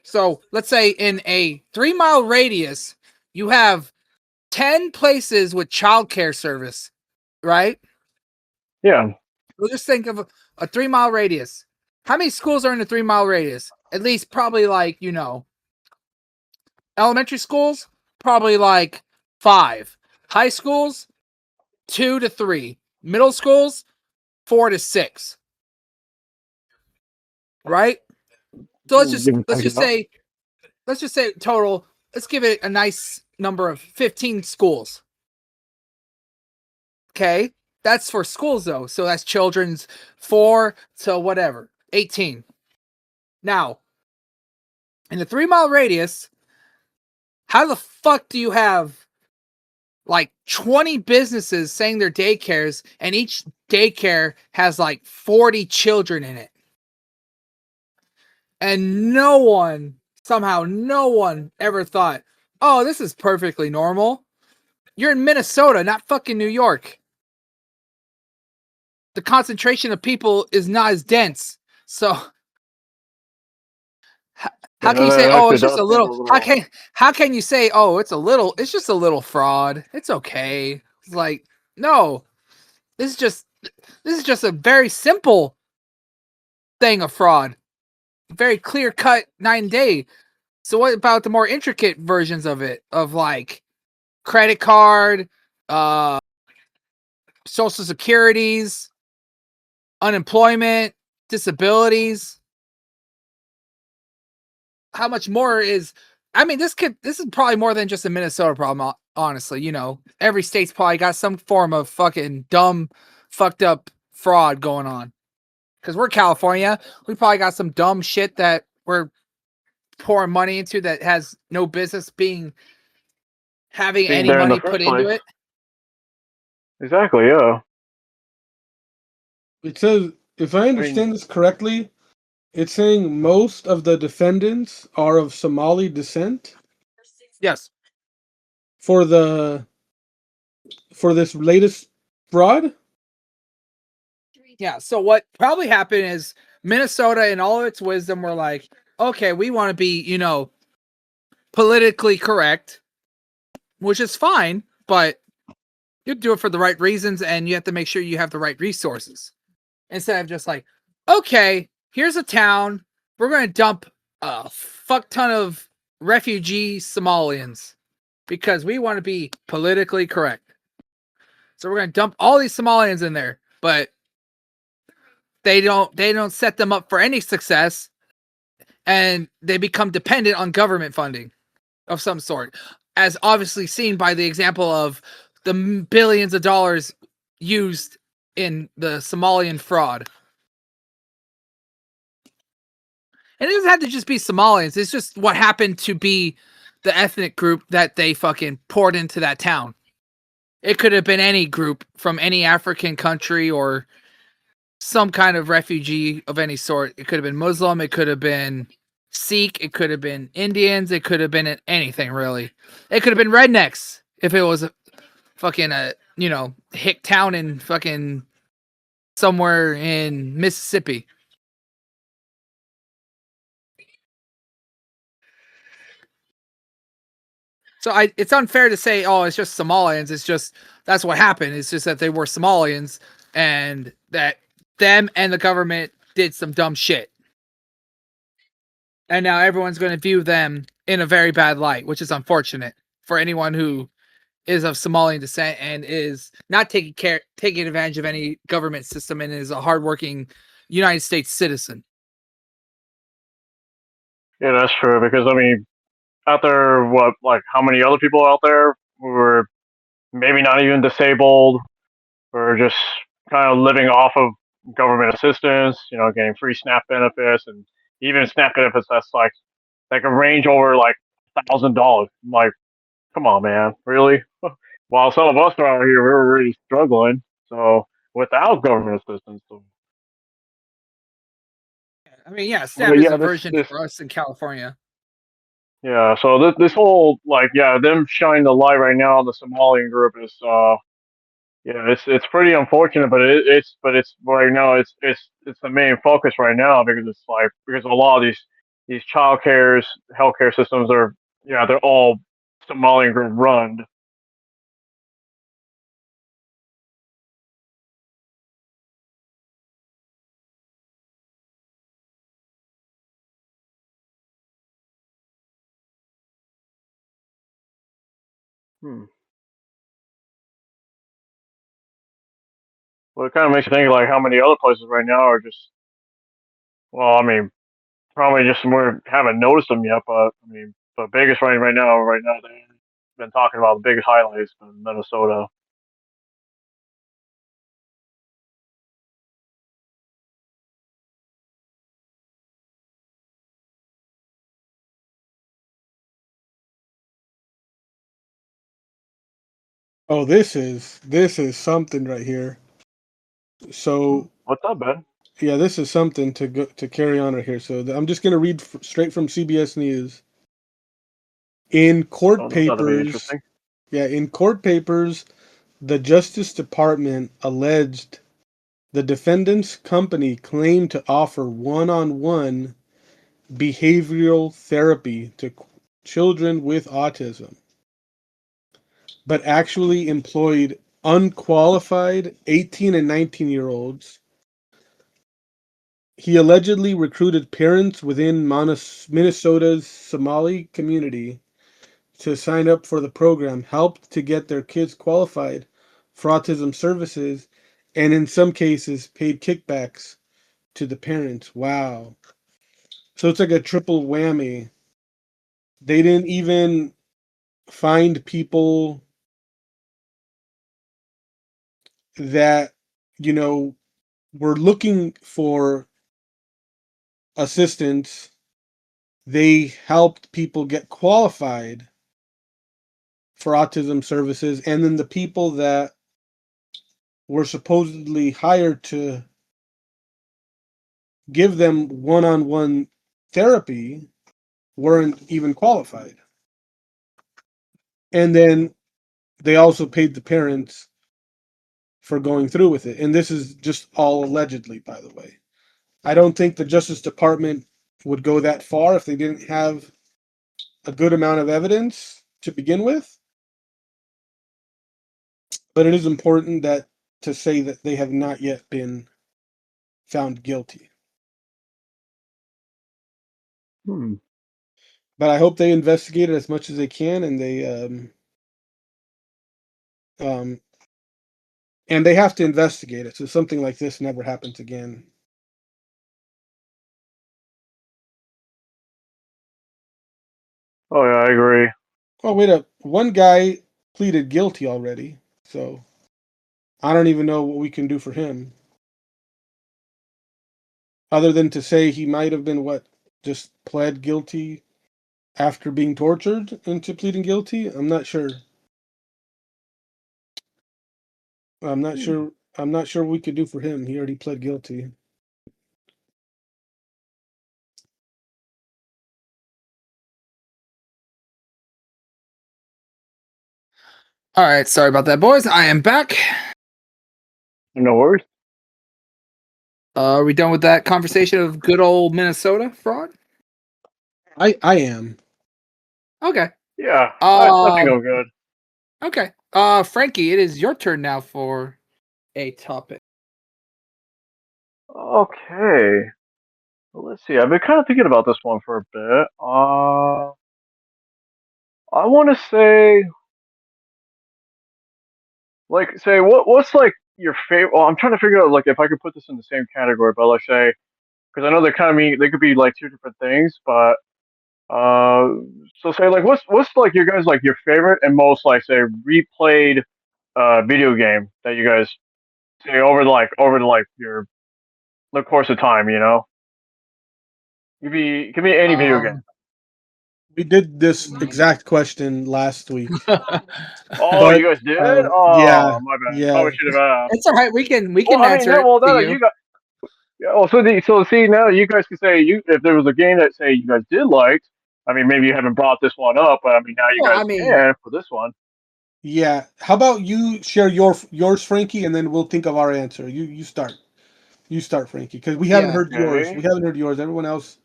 so let's say in a 3 mile radius, you have 10 places with childcare service, right? Yeah. We'll just think of a 3 mile radius. How many schools are in a 3 mile radius? At least probably like, elementary schools, probably like 5. High schools, 2 to 3. Middle schools, 4 to 6. Right? So Give or let's take just that. say total. Let's give it a nice number of 15 schools. Okay, that's for schools though. So that's children's 4 to whatever 18. Now, in the 3 mile radius, how the fuck do you have like 20 businesses saying they're daycares, and each daycare has like 40 children in it? And somehow no one ever thought, oh, this is perfectly normal. You're in Minnesota, not fucking New York. The concentration of people is not as dense. So how can you say, That oh, actually it's just does a seem a little? little. How can you say, oh, it's just a little fraud? It's okay. It's like, no, this is just a very simple thing of fraud, very clear cut, night and day. So what about the more intricate versions of it, of like credit card, uh, social securities, unemployment, disabilities? How much more is? I mean, this is probably more than just a Minnesota problem. Honestly, every state's probably got some form of fucking dumb, fucked up fraud going on. Because we're California, we probably got some dumb shit that we're pouring money into that has no business having Being any there in the money put first into place. it. Exactly. Yeah. It says, if I understand this correctly, it's saying most of the defendants are of Somali descent Yes. for this latest fraud. Yeah. So what probably happened is Minnesota, in all of its wisdom, were like, okay, we want to be, politically correct, which is fine, but you do it for the right reasons, and you have to make sure you have the right resources. Instead of just like, okay, here's a town, we're going to dump a fuck ton of refugee Somalians because we want to be politically correct. So we're going to dump all these Somalians in there, but they don't set them up for any success, and they become dependent on government funding of some sort, as obviously seen by the example of the billions of dollars used in the Somalian fraud. And it doesn't have to just be Somalians. It's just what happened to be the ethnic group that they fucking poured into that town. It could have been any group from any African country or some kind of refugee of any sort. It could have been Muslim. It could have been Sikh. It could have been Indians. It could have been anything, really. It could have been rednecks if it was fucking hick town in fucking somewhere in Mississippi. So it's unfair to say, oh, it's just Somalians. It's just, that's what happened. It's just that they were Somalians and that them and the government did some dumb shit. And now everyone's going to view them in a very bad light, which is unfortunate for anyone who is of Somalian descent and is not taking advantage of any government system and is a hardworking United States citizen. Yeah, that's true. Because I mean, out there, how many other people out there who were maybe not even disabled or just kind of living off of government assistance, getting free SNAP benefits, and even SNAP benefits that's like a range over like $1,000. I'm like, come on, man, really? While some of us are out here, we're really struggling. So without government assistance, I mean, yeah, SNAP is a version for us in California. Yeah, so this whole them shining the light right now on the Somalian group is it's pretty unfortunate, but it's right now it's the main focus right now because because a lot of these child cares, healthcare systems are they're all Somalian group run. Well, it kind of makes you think like how many other places right now are just I mean probably just we haven't noticed them yet, but I mean the biggest right now they've been talking about the biggest highlights in Minnesota. Oh, this is something right here. So What's up, Ben? yeah, this is something to carry on right here. So I'm just going to read straight from CBS News. In court papers, the Justice Department alleged the defendant's company claimed to offer one-on-one behavioral therapy to children with autism, but actually employed unqualified 18 and 19-year-olds. He allegedly recruited parents within Minnesota's Somali community to sign up for the program, helped to get their kids qualified for autism services, and in some cases paid kickbacks to the parents. Wow. So it's like a triple whammy. They didn't even find people that, were looking for assistance. They helped people get qualified for autism services, and then the people that were supposedly hired to give them one-on-one therapy weren't even qualified. And then they also paid the parents for going through with it. And this is just all allegedly, by the way. I don't think the Justice Department would go that far if they didn't have a good amount of evidence to begin with. But it is important to say that they have not yet been found guilty. But I hope they investigate it as much as they can, and they have to investigate it so something like this never happens again. Oh yeah, I agree. Oh, wait up. One guy pleaded guilty already, so I don't even know what we can do for him. Other than to say he might have been just pled guilty after being tortured into pleading guilty? I'm not sure. I'm not sure what we could do for him. He already pled guilty. All right, sorry about that, boys. I am back. No worries. Are we done with that conversation of good old Minnesota fraud? I am. Okay. Yeah, I think I'm good. Okay. Frankie, it is your turn now for a topic. Okay. Well, let's see. I've been kind of thinking about this one for a bit. I want to say, what's like your favorite? Well, I'm trying to figure out like if I could put this in the same category, but let's say because I know they could be like two different things, but so say like what's like your guys like your favorite and most like say replayed video game that you guys say over like your the course of time, you know? It could be any video game. We did this exact question last week. Oh, But you guys did? yeah, Oh, my bad. yeah. Probably should have asked. It's all right. We can Well, I mean, answer yeah, it well, to then you. you got. Yeah, well, so see now you guys can say if there was a game that say you guys did like. I mean, maybe you haven't brought this one up, but I mean now you Well, guys I mean, can for this one. Yeah. How about you share yours, Frankie, and then we'll think of our answer. You start. You start, Frankie, because we haven't yeah. heard yours. Okay. We haven't heard yours. Everyone else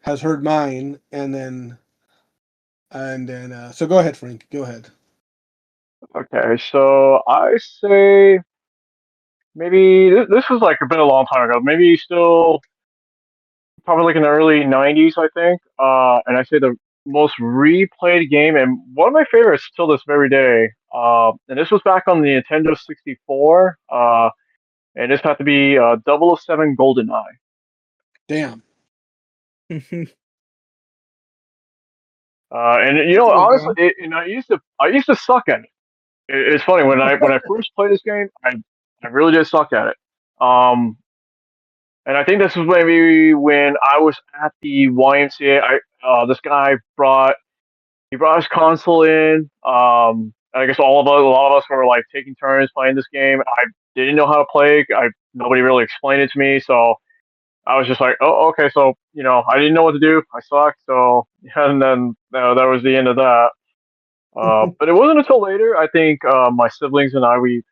has heard mine, and then so go ahead, Frank. Go ahead. Okay, so I say maybe this was like a bit a long time ago. Maybe still probably like in the early '90s, I think. And I say the most replayed game and one of my favorites till this very day. And this was back on the Nintendo 64. And this had to be 007 GoldenEye. Damn. And you That's know, a good honestly, one. I used to suck at it. It's funny when I first played this game, I really did suck at it. Um, and I think this was maybe when I was at the YMCA. This guy brought his console in. I guess a lot of us were like taking turns playing this game. I didn't know how to play. Nobody really explained it to me, so I was just like, oh, okay. So I didn't know what to do. I sucked. So and then that was the end of that. But it wasn't until later. I think my siblings and I we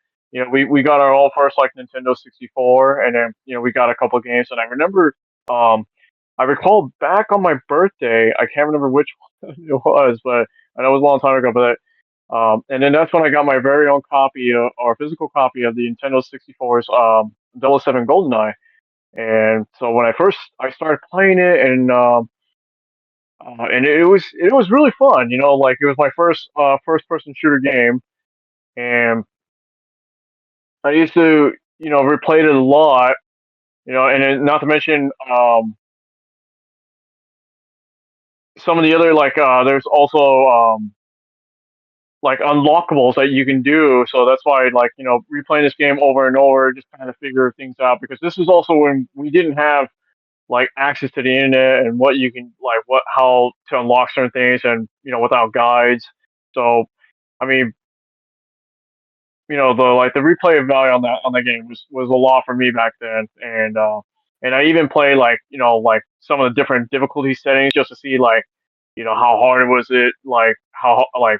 got our all first like Nintendo 64, and then we got a couple of games. And I remember um, I recall back on my birthday. I can't remember which one it was, but I know it was a long time ago. But and then that's when I got my very own copy or physical copy of the Nintendo 64's 007 GoldenEye. And so when I started playing it, and it was really fun. Like it was my first person shooter game, and I used to replay it a lot. And then, not to mention some of the other like there's also like unlockables that you can do. So that's why like replaying this game over and over just kind of figure things out because this is also when we didn't have like access to the internet and what you can like what how to unlock certain things and without guides. So I mean, the replay value on that game was a lot for me back then, and and I even played like like some of the different difficulty settings just to see like how hard was it, like how like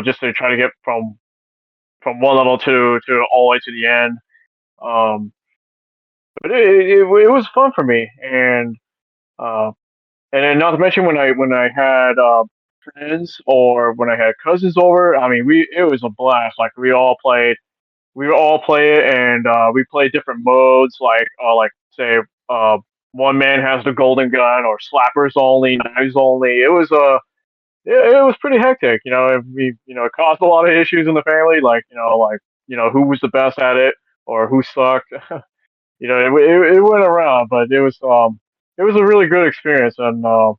just to try to get from one level to all the way to the end. Um, but it was fun for me, uh, and then not to mention when I had friends or when I had cousins over. I mean, we it was a blast. Like we would all play it, and we played different modes, like say one man has the golden gun, or slappers only, knives only. It was pretty hectic. It caused a lot of issues in the family, like who was the best at it or who sucked. It went around, but it was a really good experience, and uh,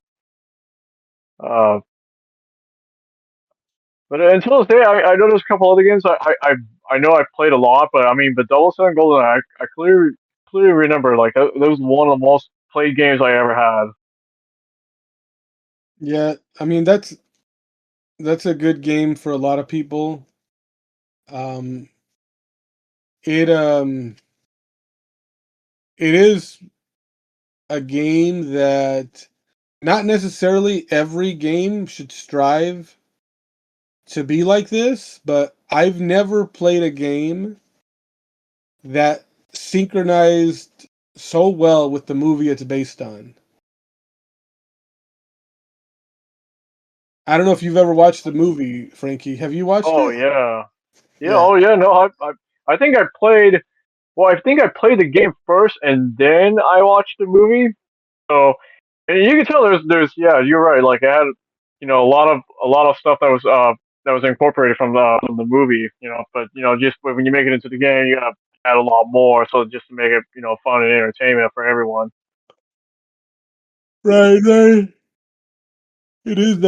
but until this day, I know there's a couple other games I know I've played a lot, but I mean, but Double Seven Golden, I clearly remember like that was one of the most played games I ever had. Yeah, I mean that's a good game for a lot of people. Um, it it is a game that not necessarily every game should strive to be like this, but I've never played a game that synchronized so well with the movie it's based on. I don't know if you've ever watched the movie, Frankie. Have you watched Oh it? yeah, yeah. Yeah. Oh yeah. No, I think I played. Well, I think I played the game first, and then I watched the movie. So, and you can tell there's yeah, you're right. Like it had a lot of stuff that was incorporated from the movie. But just when you make it into the game, you gotta add a lot more. So just to make it fun and entertainment for everyone. Right, right. It is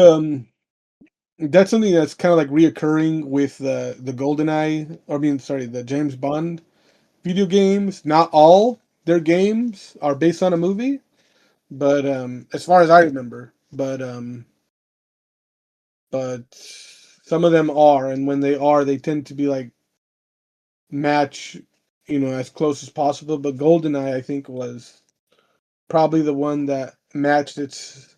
that's something that's kind of like reoccurring with the GoldenEye, or I mean, sorry, the James Bond video games. Not all their games are based on a movie, but as far as I remember, but some of them are, and when they are, they tend to be like match, as close as possible. But GoldenEye, I think, was probably the one that matched its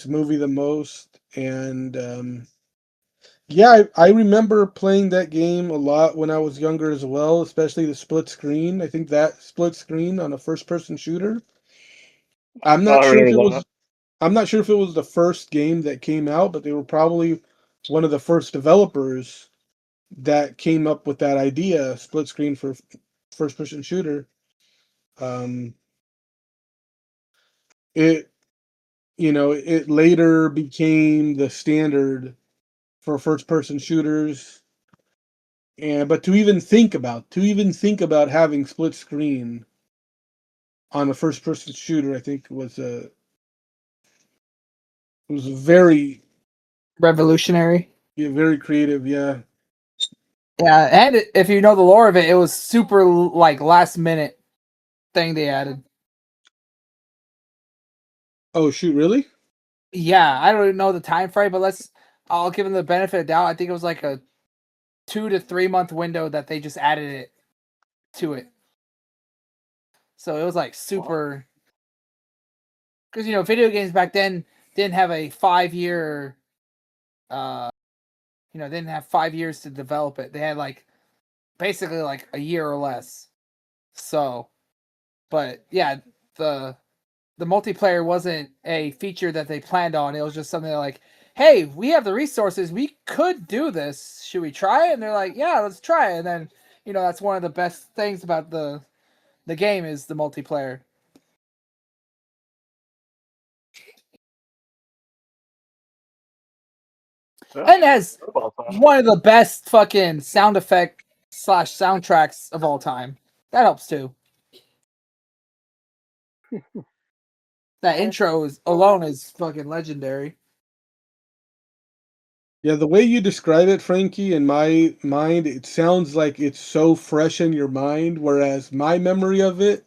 movie the most, and yeah, I remember playing that game a lot when I was younger as well, especially the split screen. I think that split screen on a first person shooter. I'm not I sure if remember it that. was I'm not sure if it was the first game that came out, but they were probably one of the first developers that came up with that idea, split screen for first person shooter. Um, it it later became the standard for first person shooters, and but to even think about having split screen on a first person shooter, I think was very, Revolutionary. yeah, very creative. Yeah. Yeah, and if you know the lore of it, it was super like last minute thing they added. Oh shoot, really? Yeah, I don't know the time frame, but I'll give them the benefit of doubt. I think it was like a 2 to 3 month window that they just added it to it. So it was like super, because video games back then didn't have a 5 year uh didn't have 5 years to develop it. They had like basically like a year or less. So, but yeah, the the multiplayer wasn't a feature that they planned on. It was just something like, hey, we have the resources. We could do this. Should we try it? And they're like, yeah, let's try it. And then, that's one of the best things about the game is the multiplayer. Yeah, And it has about that. one of the best fucking sound effect / soundtracks of all time. That helps too. That intro alone is fucking legendary. Yeah, the way you describe it, Frankie, in my mind, it sounds like it's so fresh in your mind, whereas my memory of it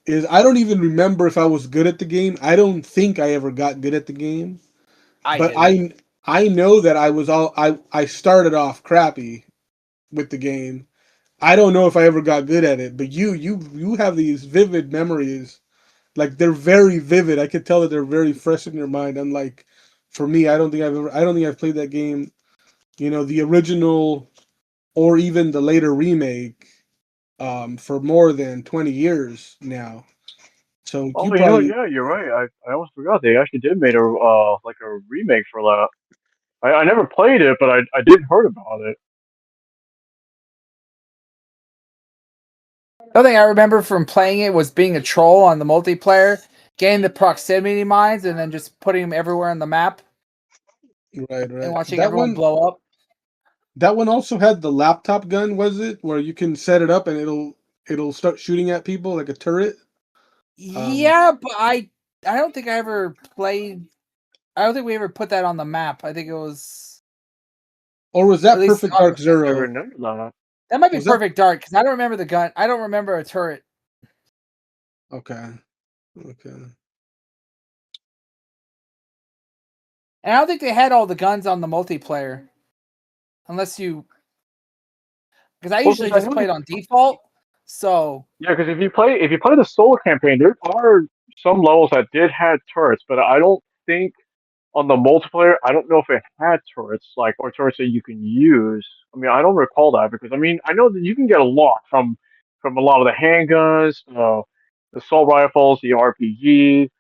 is I don't even remember if I was good at the game. I don't think I ever got good at the game. I But didn't. I know that I started off crappy with the game. I don't know if I ever got good at it, but you have these vivid memories. Like they're very vivid. I could tell that they're very fresh in your mind. Unlike for me, I don't think I've played that game, the original or even the later remake, for more than 20 years now. So Oh, you you know what? probably Yeah, you're right. I almost forgot they actually did made a like a remake for that. I never played it, but I did heard about it. The only thing I remember from playing it was being a troll on the multiplayer, getting the proximity mines, and then just putting them everywhere on the map right, and right. watching everyone blow up. That one also had the laptop gun, was it? Where you can set it up and it'll start shooting at people like a turret. Yeah, but I don't think I ever played. I don't think we ever put that on the map. I think it was Or was at that least Perfect Dark I Zero? remember that. that might be Was that Perfect Dark because I don't remember the gun. I don't remember a turret, okay? Okay. and I don't think they had all the guns on the multiplayer, unless you because I Well, 'cause usually I just know played on default. So yeah, because if you play the solo campaign, there are some levels that did had turrets, but I don't think on the multiplayer, I don't know if it had turrets like or turrets that you can use. I mean, I don't recall that because I mean I know that you can get a lot from a lot of the handguns, the assault rifles, the RPG,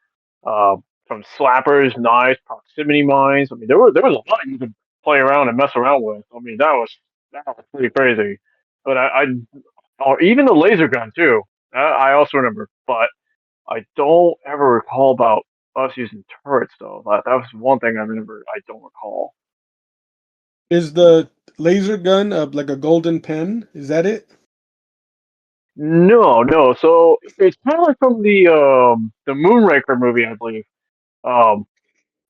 uh, from slappers, knives, proximity mines. I mean, there was a lot you could play around and mess around with. I mean, that was pretty crazy. But or even the laser gun too. I also remember, but I don't ever recall about us using turrets though. That was one thing I remember. I don't recall. Is the laser gun like a golden pen? Is that it? No, no. So it's kind of like from the Moonraker movie, I believe. Um,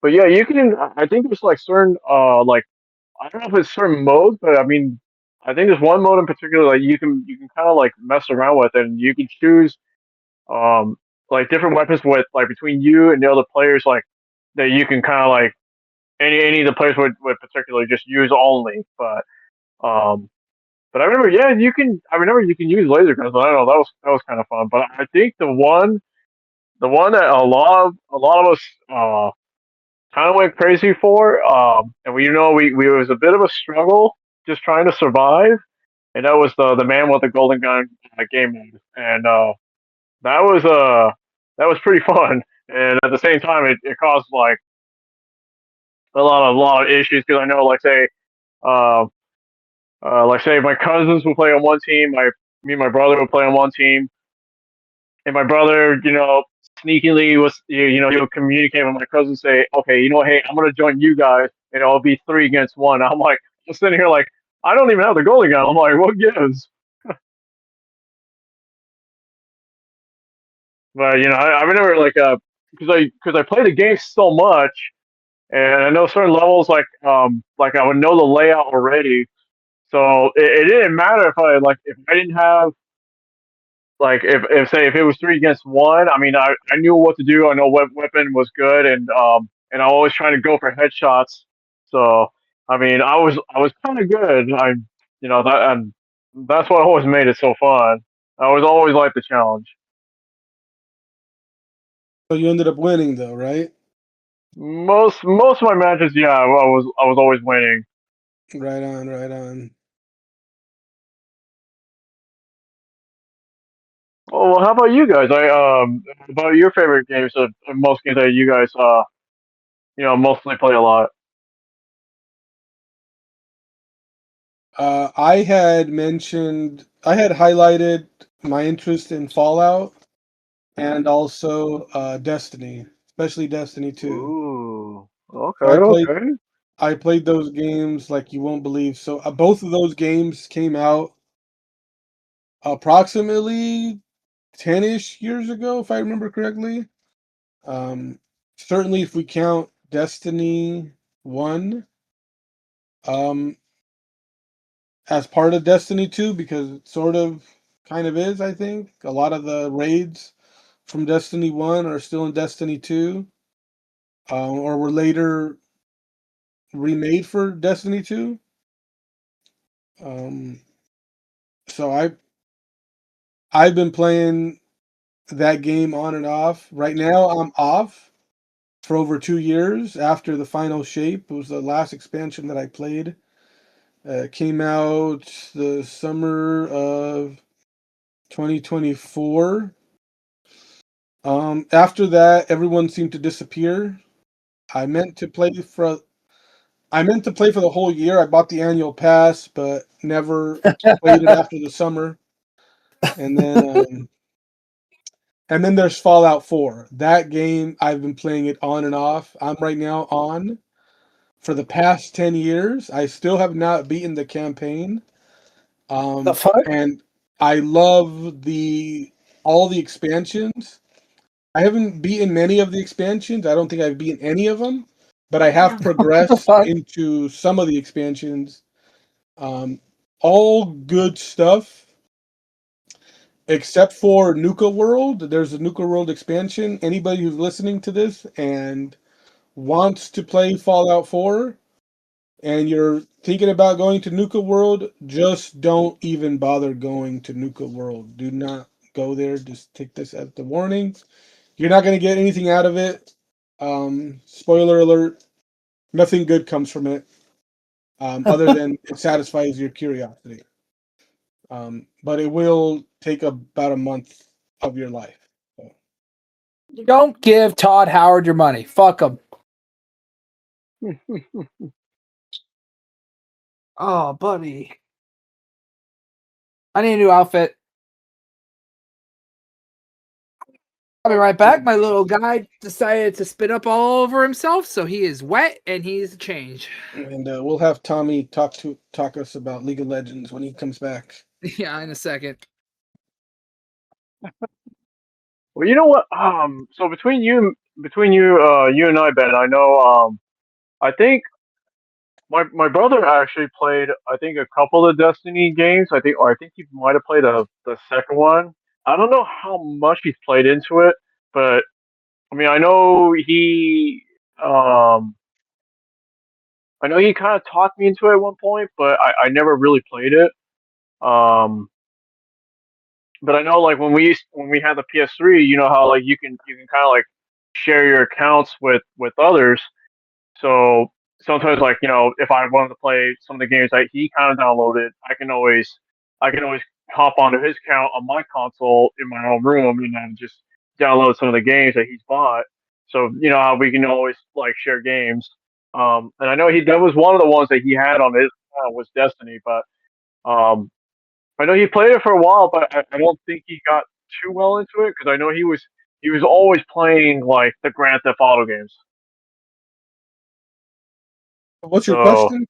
but yeah, you can. I think there's like certain like I don't know if it's certain modes, but I mean, I think there's one mode in particular that you can kind of like mess around with, and you can choose um like different weapons with like between you and the other players, like that you can kind of like any of the players would particularly just use only. Um, but I remember, yeah, you can. I remember you can use laser guns. But I don't know that was kind of fun. But I think the one that a lot of us kind of went crazy for, and we it was a bit of a struggle just trying to survive, and that was the man with the golden gun game mode, and that was pretty fun, and at the same time it caused like a lot of issues because I know uh, like say my cousins will play on one team, me and my brother would play on one team, and my brother, sneakily he would communicate with my cousin, say, okay, hey, I'm gonna join you guys, and it'll be 3 against 1. I'm like, I'm sitting here like, I don't even have the goalie gun. I'm like, what gives? But I remember like because I play the game so much, and I know certain levels like I would know the layout already, so it didn't matter if I didn't have like if it was 3 against 1. I mean, I knew what to do. I know what weapon was good, and I was always trying to go for headshots. So I mean, I was kind of good. That and that's what always made it so fun. I was always like the challenge. So you ended up winning though, right? Most of my matches, yeah, I was always winning. Right on, right on. Oh, well, how about you guys? About your favorite games of most games that you guys mostly play a lot. I had highlighted my interest in Fallout and also Destiny, especially Destiny 2. Ooh, okay, So okay. I played those games like you won't believe. So both of those games came out approximately 10-ish years ago, if I remember correctly. Um, Certainly, if we count Destiny 1 um, as part of Destiny 2, because it sort of kind of is, I think. A lot of the raids from Destiny 1 are still in Destiny 2, or were later remade for Destiny 2. Um, So I've been playing that game on and off. Right now I'm off for over 2 years after the final shape. It was the last expansion that I played. Came out the summer of 2024. After that, everyone seemed to disappear. I meant to play for the whole year. I bought the annual pass, but never played it after the summer. And then there's Fallout 4. That game I've been playing it on and off. I'm right now on for the past 10 years. I still have not beaten the campaign. The fuck? And I love all the expansions. I haven't beaten many of the expansions. I don't think I've beaten any of them, but I have The progressed fuck? into some of the expansions. All good stuff, except for Nuka World. There's a Nuka World expansion. Anybody who's listening to this and wants to play Fallout 4 and you're thinking about going to Nuka World, just don't even bother going to Nuka World. Do not go there. Just take this as the warning. You're not going to get anything out of it. Spoiler alert, nothing good comes from it, other than it satisfies your curiosity. But it will take about a month of your life. So. Don't give Todd Howard your money. Fuck him. Oh, buddy. I need a new outfit. I'll be right back. My little guy decided to spit up all over himself, so he is wet and he needs to change. And we'll have Tommy talk us about League of Legends when he comes back. Yeah, in a second. Well, you know what? So between you, you and I, Ben, I know. I think my brother actually played. I think a couple of Destiny games. I think he might have played the second one. I don't know how much he's played into it, but I mean, Um, I know he kind of talked me into it at one point, but I never really played it. Um, but I know like when we had the PS3, you know how like you can kind of like share your accounts with others. So sometimes like if I wanted to play some of the games that he kind of downloaded, I can always hop onto his account on my console in my own room and then just download some of the games that he's bought. So you know how we can always like share games. And I know that was one of the ones that he had on his was Destiny, but um, I know he played it for a while, but I don't think he got too well into it because I know he was always playing like the Grand Theft Auto games. What's your So question?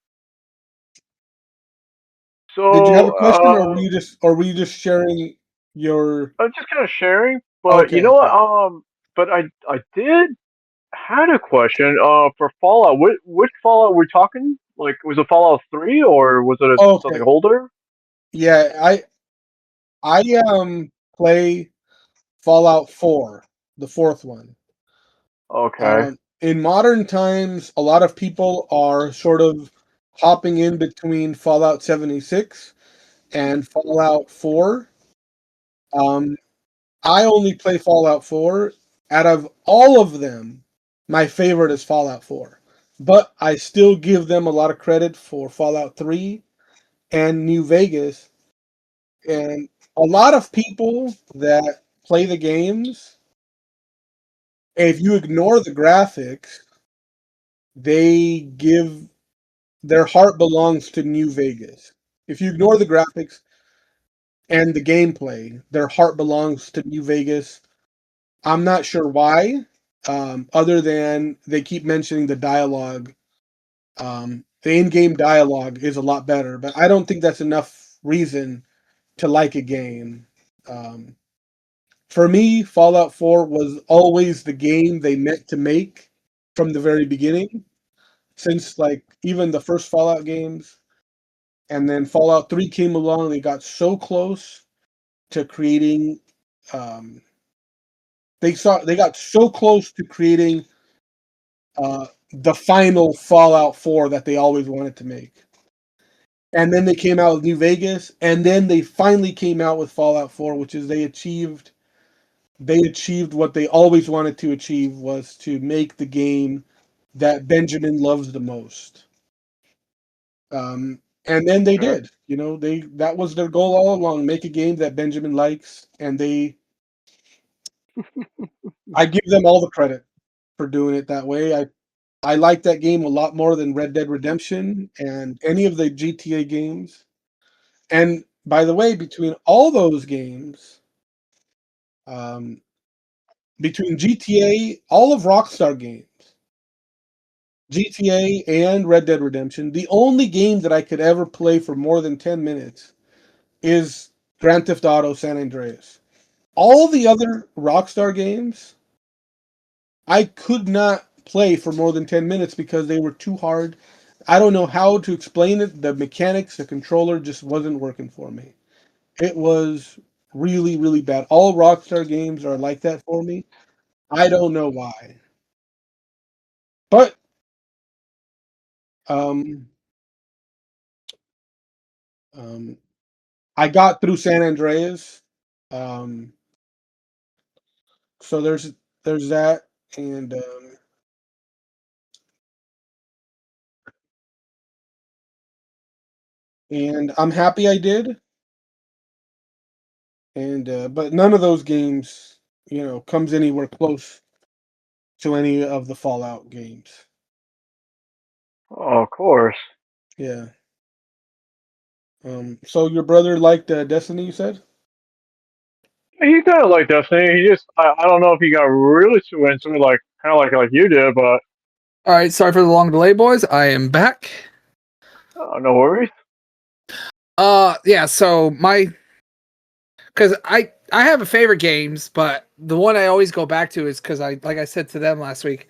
Did you have so a question, or were you just sharing your? I'm just kind of sharing, but you Okay, know what? okay. But I did had a question. For Fallout, which Fallout we're talking? Like, was it Fallout 3 or was it something Okay. older? Yeah, I play Fallout 4, the fourth one. Okay. In modern times, a lot of people are sort of hopping in between Fallout 76 and Fallout 4. Um, I only play Fallout 4. Out of all of them, my favorite is Fallout 4. But I still give them a lot of credit for Fallout 3 and New Vegas. And a lot of people that play the games, if you ignore the graphics, they give their heart belongs to New Vegas. If you ignore the graphics and the gameplay, their heart belongs to New Vegas. I'm not sure why, other than they keep mentioning the dialogue. The in-game dialogue is a lot better, but I don't think that's enough reason to like a game. Um, for me, Fallout 4 was always the game they meant to make from the very beginning, since like even the first Fallout games. And then Fallout 3 came along, they got so close to creating um, they got so close to creating the final Fallout 4 that they always wanted to make. And then they came out with New Vegas, and then they finally came out with Fallout 4, which is they achieved what they always wanted to achieve, was to make the game that Benjamin loves the most. And then they Okay. did. That was their goal all along, make a game that Benjamin likes, and I give them all the credit for doing it that way. I like that game a lot more than Red Dead Redemption and any of the GTA games. And by the way, between all those games, um, between GTA, all of Rockstar games, GTA and Red Dead Redemption, the only game that I could ever play for more than 10 minutes is Grand Theft Auto San Andreas. All the other Rockstar games, I could not play for more than 10 minutes because they were too hard. I don't know how to explain it. The mechanics, the controller just wasn't working for me. It was really, really bad. All Rockstar games are like that for me. I don't know why. But um, um, I got through San Andreas. Um, so there's that, and I'm happy I did. And but none of those games, comes anywhere close to any of the Fallout games. Oh, of course. Yeah. So your brother liked Destiny, you said? He kind of like Destiny. He just, I don't know if he got really too into it, like kind of like you did, but All right, sorry for the long delay, boys. I am back. no worries. Yeah. So because I have a favorite games, but the one I always go back to is because like I said to them last week,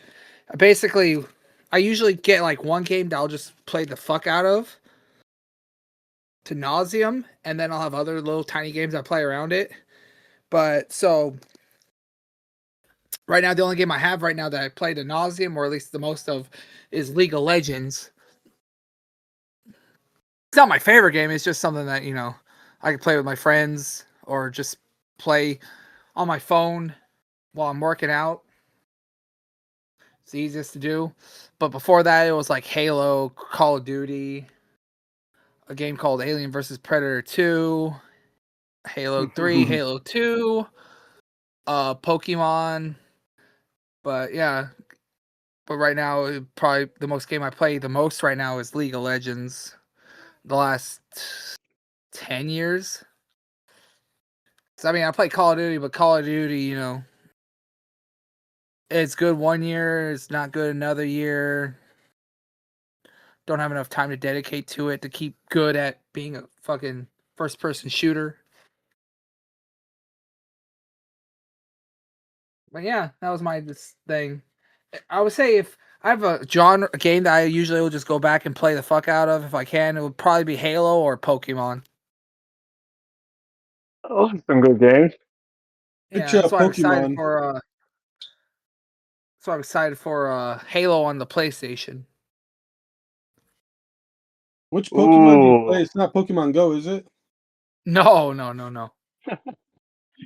I usually get like one game that I'll just play the fuck out of to nauseum, and then I'll have other little tiny games I play around it. But so right now, the only game I have right now that I play to nauseum, or at least the most of, is League of Legends. It's not my favorite game. It's just something that I can play with my friends or just play on my phone while I'm working out. It's the easiest to do. But before that, it was like Halo, Call of Duty, a game called Alien vs. Predator 2, Halo 3, Halo 2, Pokemon. But yeah, but right now, probably the most game I play the most right now is League of Legends. The last 10 years. So, I mean, I play Call of Duty, but Call of Duty, it's good one year, it's not good another year. Don't have enough time to dedicate to it to keep good at being a fucking first-person shooter. But yeah, that was this thing. I would say if I have a game that I usually will just go back and play the fuck out of if I can, it would probably be Halo or Pokemon. Those are some good games. Which Yeah, that's why I'm excited Pokemon? for. Halo on the PlayStation. Which Pokemon do you play? Ooh. It's not Pokemon Go, is it? No.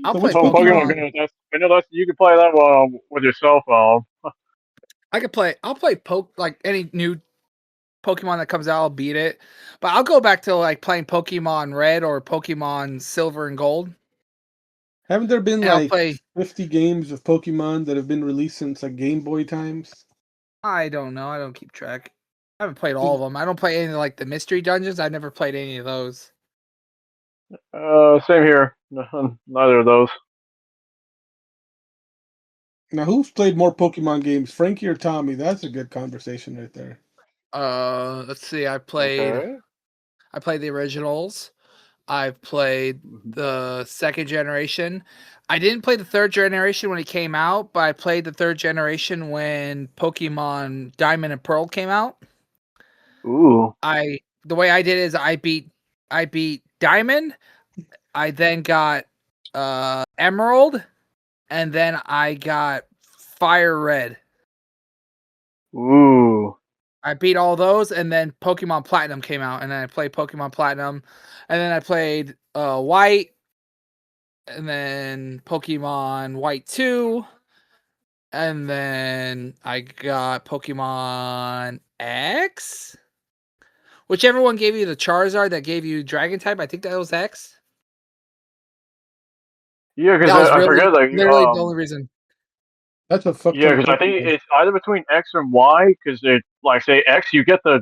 I'll So play which Oh, Pokemon Pokemon? Pokemon. Go. I know that's you can play that one with your cell phone. I'll play like any new Pokemon that comes out, I'll beat it. But I'll go back to like playing Pokemon Red or Pokemon Silver and Gold. Haven't there been And I'll like play 50 games of Pokemon that have been released since like Game Boy times? I don't know, I don't keep track. I haven't played all of them. I don't play any of like the mystery dungeons. I've never played any of those. Same here. Neither of those. Now, who's played more Pokemon games, Frankie or Tommy? That's a good conversation right there. Let's see. Okay. I played the originals. I've played Mhm. the second generation. I didn't play the third generation when it came out, but I played the third generation when Pokemon Diamond and Pearl came out. Ooh. The way I did is I beat Diamond. I then got Emerald, and then I got Fire Red. Ooh. I beat all those, and then Pokemon Platinum came out, and then I played Pokemon Platinum, and then I played White, and then Pokemon White 2, and then I got Pokemon X. Whichever one gave you the Charizard that gave you Dragon type, I think that was X. Yeah, because That was I really forget, like, literally the only reason. That's a fuck yeah, ton of because I think Pokemon. it's either between X and Y. Because it, like, say X, you get the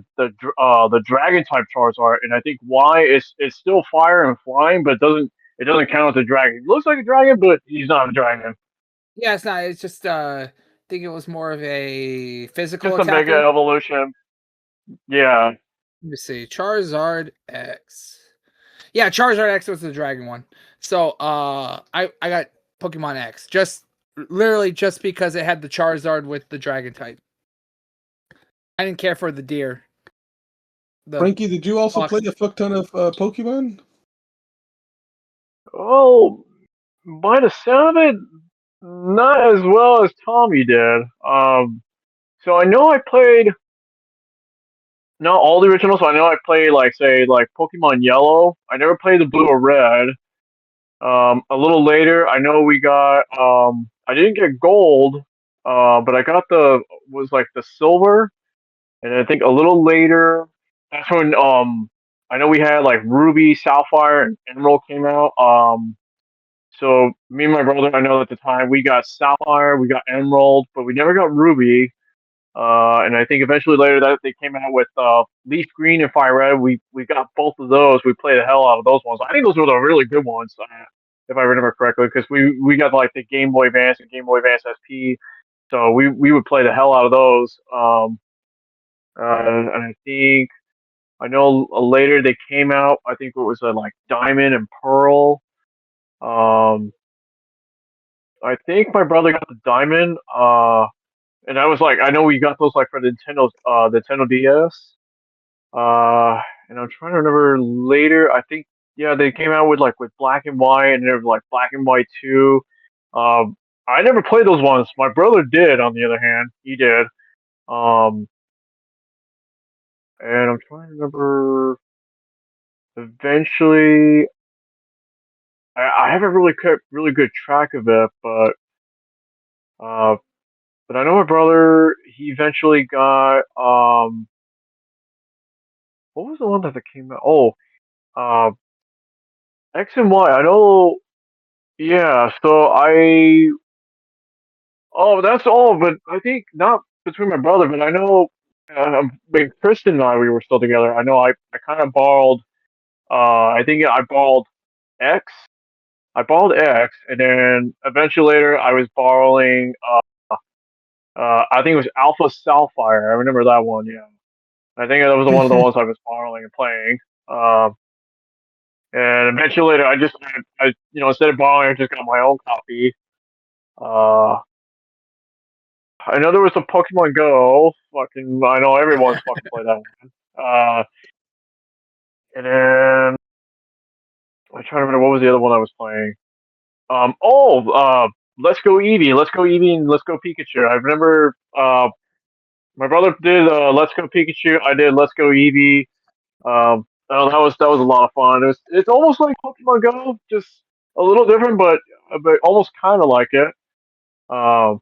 Dragon type Charizard, and I think Y is it's still fire and flying, but it doesn't count as a dragon. It looks like a dragon, but he's not a dragon. Yeah, it's not. It's just I think it was more of a physical Just a mega attacker. evolution. Yeah. Let me see. Charizard X. Yeah, Charizard X was the dragon one. So I got Pokemon X just literally just because it had the Charizard with the dragon type. I didn't care for the deer. Frankie, did you also fox. play a fuck ton of Pokemon? Oh, by the sound of it, not as well as Tommy did. So I know I played not all the originals. So I know I played like say like Pokemon Yellow. I never played the Blue or Red. A little later, I know we got. I didn't get Gold, but I got the Silver, and I think a little later. That's when I know we had like Ruby, Sapphire, and Emerald came out. So me and my brother, I know at the time we got Sapphire, we got Emerald, but we never got Ruby. And I think eventually later that they came out with Leaf Green and Fire Red. We got both of those. We played the hell out of those ones. I think those were the really good ones, if I remember correctly, because we got like the Game Boy Advance and Game Boy Advance SP. So we would play the hell out of those. And I think I know later they came out. I think it was like Diamond and Pearl. Um, I think my brother got the Diamond. And I was like, I know we got those like for the Nintendo DS. And I'm trying to remember later. I think yeah, they came out with like with Black and White, and there was like Black and White 2. I never played those ones. My brother did. On the other hand, he did. Um, and I'm trying to remember. Eventually, I haven't really kept really good track of it, uh, but I know my brother. He eventually got what was the one that came out? Oh, uh, X and Y. I know. Yeah. So I. Oh, that's all. But I think not between my brother, but I know. When Kristen and I we were still together. I know I kind of borrowed. I think I borrowed X. I borrowed X, and then eventually later I was borrowing. I think it was Alpha Sapphire. I remember that one. Yeah. I think that was one of the ones I was borrowing and playing. Um, and eventually later, I instead of borrowing, I just got my own copy. Uh, I know there was a Pokemon Go. Fucking, I know everyone's fucking played that one. And then I'm trying to remember what was the other one I was playing. Let's Go Eevee, Let's Go Eevee, and Let's Go Pikachu. I remember. My brother did Let's Go Pikachu. I did Let's Go Eevee. Oh, that was a lot of fun. It's almost like Pokemon Go, just a little different, but almost kind of like it. Um,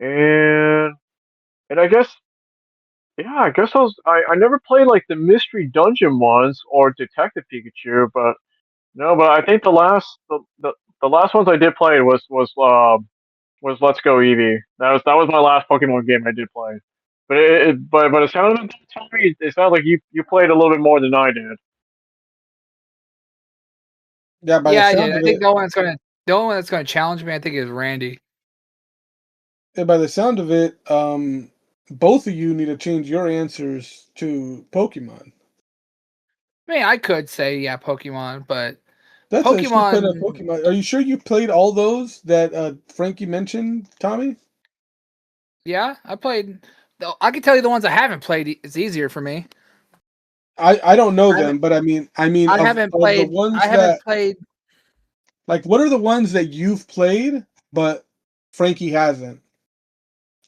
and and I guess yeah, I never played like the Mystery Dungeon ones or Detective Pikachu, but no, but I think the last ones I did play was Let's Go Eevee. That was my last Pokemon game I did play. But it sounded tell me it sounded like you played a little bit more than I did. Yeah, by the Yeah, I did. sound I of think it, the only one that's gonna challenge me, I think, is Randy. by the sound of it, both of you need to change your answers to Pokemon. I mean, I could say yeah, Pokemon, but That's a shit ton of Pokemon. Pokemon. Are you sure you played all those that Frankie mentioned, Tommy? Yeah, I played. I can tell you the ones I haven't played. It's easier for me. I don't know I haven't. them, but I mean I of haven't the played. I ones haven't that played. like what are the ones that you've played but Frankie hasn't?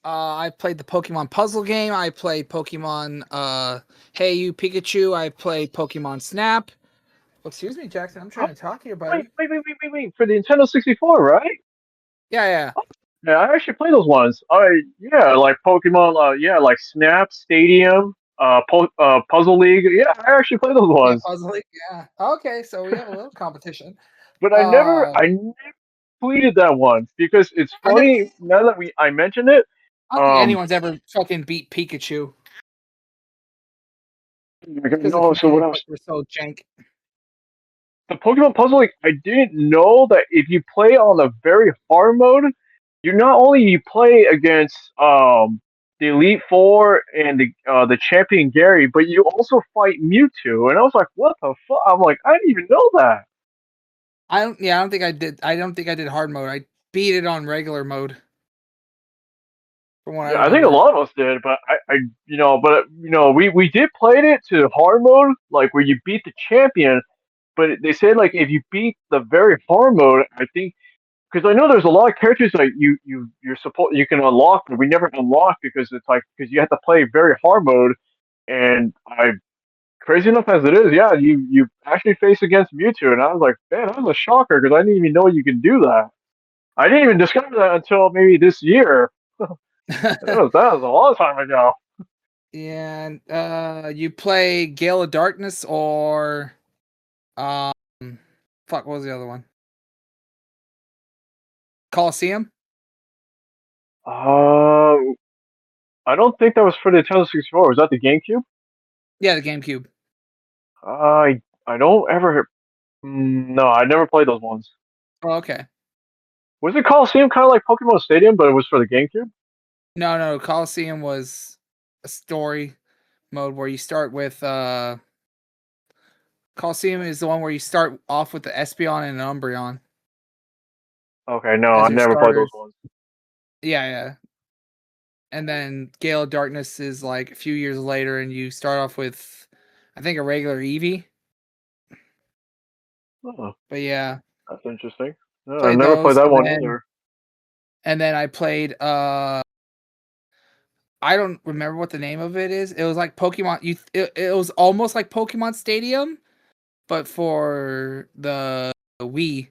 I played the Pokemon puzzle game. I played Pokemon Hey You Pikachu. I played Pokemon Snap. Well, excuse me, Jackson. I'm trying to talk here, buddy. Wait. For the Nintendo 64, right? Yeah. Yeah, I actually play those ones. Like Pokemon. Like Snap, Stadium, Puzzle League. Yeah, I actually play those Yeah, ones. puzzle league. Yeah. Okay, so we have a little competition. But I never tweeted that one because it's funny now that I mentioned it. I don't think anyone's ever fucking beat Pikachu because the No, so what community else? were so jank. The Pokemon Puzzle League, I didn't know that if you play on the very hard mode, you not only you play against the Elite Four and the champion Gary, but you also fight Mewtwo. And I was like, what the fuck? I'm like, I didn't even know that. I don't think I did. I don't think I did hard mode. I beat it on regular mode. From what Yeah, I I think a remember. lot of us did, but we did play it to hard mode, like where you beat the champion. But they said like if you beat the very hard mode, I think because I know there's a lot of characters that you can unlock, but we never unlock because it's like because you have to play very hard mode, and I crazy enough as it is, yeah, you actually face against Mewtwo, and I was like, man, that was a shocker because I didn't even know you can do that. I didn't even discover that until maybe this year. That was a long time ago. And you play Gale of Darkness or fuck, what was the other one? Coliseum? I don't think that was for the Nintendo 64. Was that the GameCube? Yeah, the GameCube. I don't ever. No, I never played those ones. Oh, okay. Was it Coliseum kind of like Pokemon Stadium, but it was for the GameCube? No, Coliseum was a story mode where you start with Coliseum is the one where you start off with the Espeon and an Umbreon Okay, no, as I your never played those starters. ones. Yeah. And then Gale of Darkness is like a few years later, and you start off with, I think, a regular Eevee. Oh, But yeah, that's interesting. No, I played never played those, that one either. and then I played I don't remember what the name of it is. It was like Pokemon. It was almost like Pokemon Stadium, but for the Wii.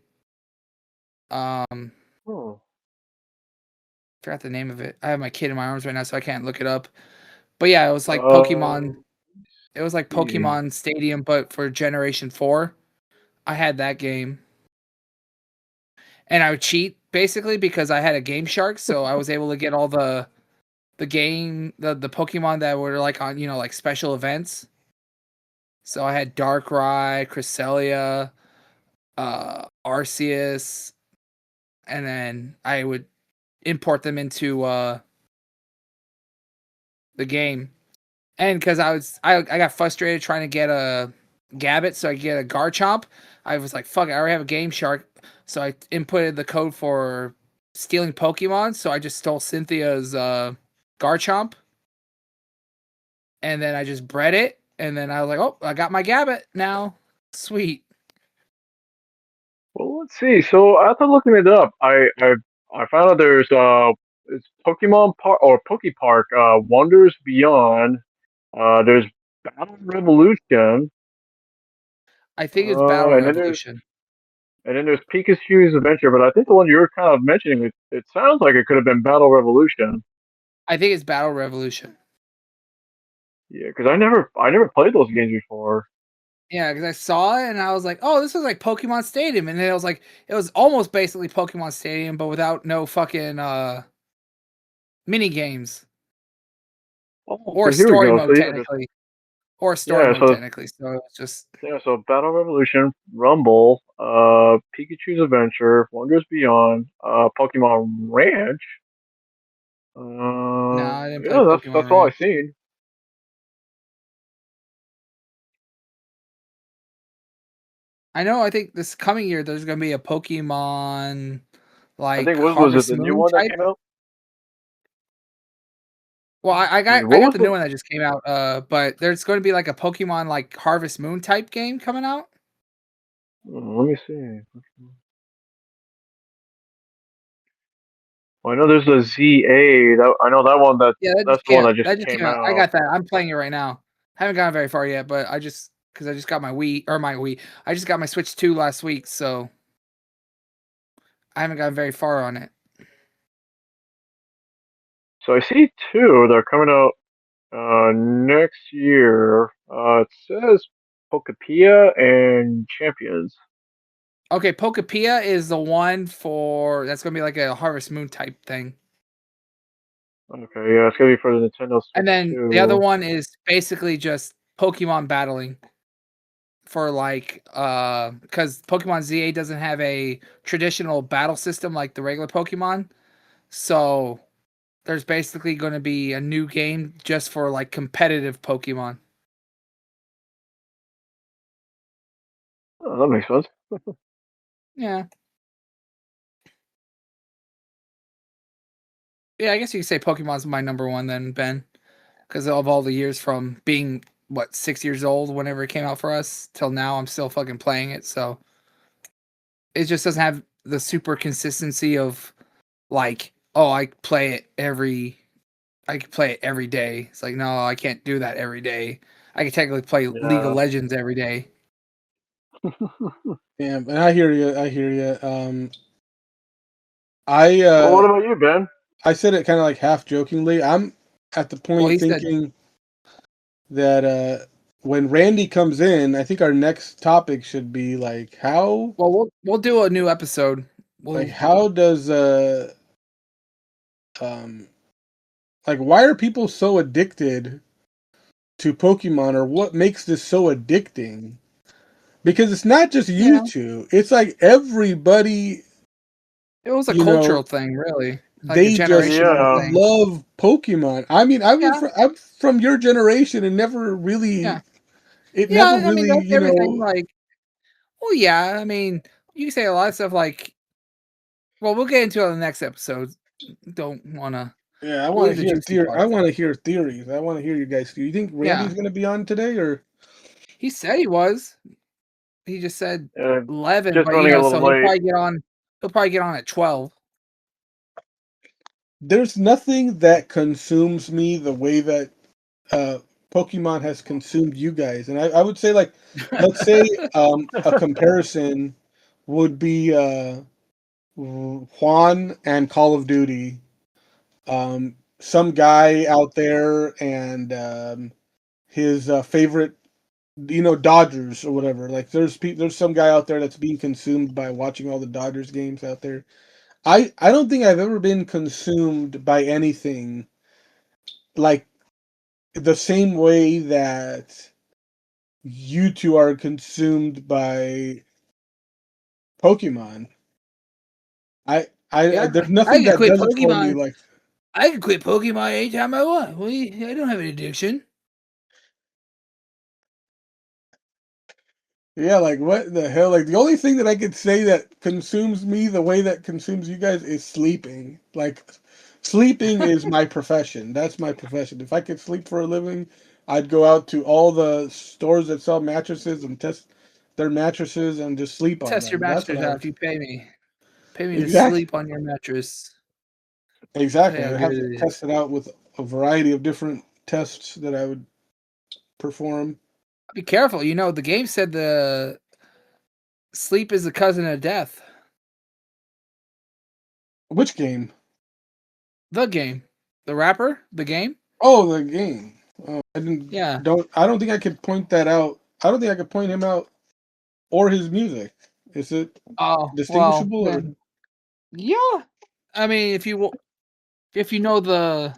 Oh. Forgot the name of it. I have my kid in my arms right now, so I can't look it up. But yeah, it was like Pokemon. It was like Pokemon Stadium, but for Generation 4. I had that game. And I would cheat basically because I had a Game Shark, so I was able to get all the Pokemon that were like on, like special events. So I had Darkrai, Cresselia, Arceus, and then I would import them into the game. And because I got frustrated trying to get a Gabbit so I could get a Garchomp, I was like, fuck it, I already have a Game Shark. So I inputted the code for stealing Pokemon, so I just stole Cynthia's Garchomp. And then I just bred it, and then I was like, oh, I got my Gabbit now. Sweet. Well, let's see. So after looking it up, I found out there's it's Pokemon Park or Poke Park, Wonders Beyond. There's Battle Revolution. I think it's Battle And then there's Revolution. Pikachu's Adventure. But I think the one you were kind of mentioning, it sounds like it could have been Battle Revolution. I think it's Battle Revolution. Yeah, because I never played those games before. Yeah, because I saw it and I was like, oh, this is like Pokemon Stadium. And then it was almost basically Pokemon Stadium, but without no fucking mini games. Oh, Or so here we story go. mode, So yeah, technically. Or story mode, technically. So it's just. yeah, so Battle Revolution, Rumble, Pikachu's Adventure, Wonders Beyond, Pokemon Ranch. No, I didn't play Yeah, that's Pokemon all I've Ranch. seen. I think this coming year there's gonna be a Pokemon I like think what was it Harvest the new Moon one that type. came out? Well, I Yeah, got what was the the? new one that just came out. But there's going to be like a Pokemon like Harvest Moon type game coming out. Let me see. Well, I know there's a ZA. I know that one. Yeah, That's the one that just came came out. I out. got that. I'm playing it right now. Haven't gotten very far yet, but because I just got my Wii. I just got my Switch 2 last week, so I haven't gotten very far on it. So I see two. They're coming out next year. It says Pokepia and Champions. Okay, Pokepia is the one that's gonna be like a Harvest Moon type thing. Okay, yeah, it's gonna be for the Nintendo Switch And then the other one is basically just Pokemon battling for because Pokemon ZA doesn't have a traditional battle system like the regular Pokemon. So there's basically going to be a new game just for like competitive Pokemon. Oh, that makes sense. Yeah. Yeah, I guess you could say Pokemon's my number one then, Ben. Because of all the years from being, 6 years old whenever it came out for us, till now I'm still fucking playing it, so it just doesn't have the super consistency of like, oh, I could play it every day. It's like, no, I can't do that every day. I can technically play League of Yeah. Legends every day. Yeah, and I hear you. I hear you. I Well, what about you, Ben? I said it kind of like half jokingly. I'm at the point He said, thinking that when Randy comes in, I think our next topic should be like how well, we'll do a new episode. like how does um like why are people so addicted to Pokemon, or what makes this so addicting? Because it's not just you two. It's like everybody, It was a you cultural know, thing, really. Like a they just generational thing. love Pokemon. I mean, I'm from your generation and never really, Yeah. it Yeah, never I mean, really, that's everything. Like, well, yeah, I mean, you can say a lot of stuff like, well, we'll get into it on the next episode. Don't want to yeah, I want leave to the hear juicy part. I want to hear theories. I want to hear you guys. Do you think Randy's Yeah. going to be on today, or He said he was. He just said 11, just but running a little so late. He'll probably get on at 12. there's nothing that consumes me the way that Pokemon has consumed you guys? And I would say, like, let's say a comparison would be Juan and Call of Duty. Some guy out there and his favorite, Dodgers or whatever. Like, there's some guy out there that's being consumed by watching all the Dodgers games out there. I don't think I've ever been consumed by anything like the same way that you two are consumed by Pokemon. Yeah, There's I nothing can that quit does it for me Pokemon. like. I can quit Pokemon anytime I want. I don't have an addiction. Yeah, like what the hell? Like the only thing that I could say that consumes me the way that consumes you guys is sleeping. Like sleeping is my profession. That's my profession. If I could sleep for a living, I'd go out to all the stores that sell mattresses and test their mattresses and just sleep on Test your them. That's what mattress I out would. if you pay me. Pay me to Exactly. sleep on your mattress. Exactly. Yeah, I good have to it test is. it out with a variety of different tests that I would perform. Be careful. The game said the sleep is the cousin of death. Which game? The game. The rapper? The game? Oh, the game. Oh, Yeah. I don't think I could point that out. I don't think I could point him out or his music. Is it Oh, well, distinguishable or? then, yeah. I mean, if you know the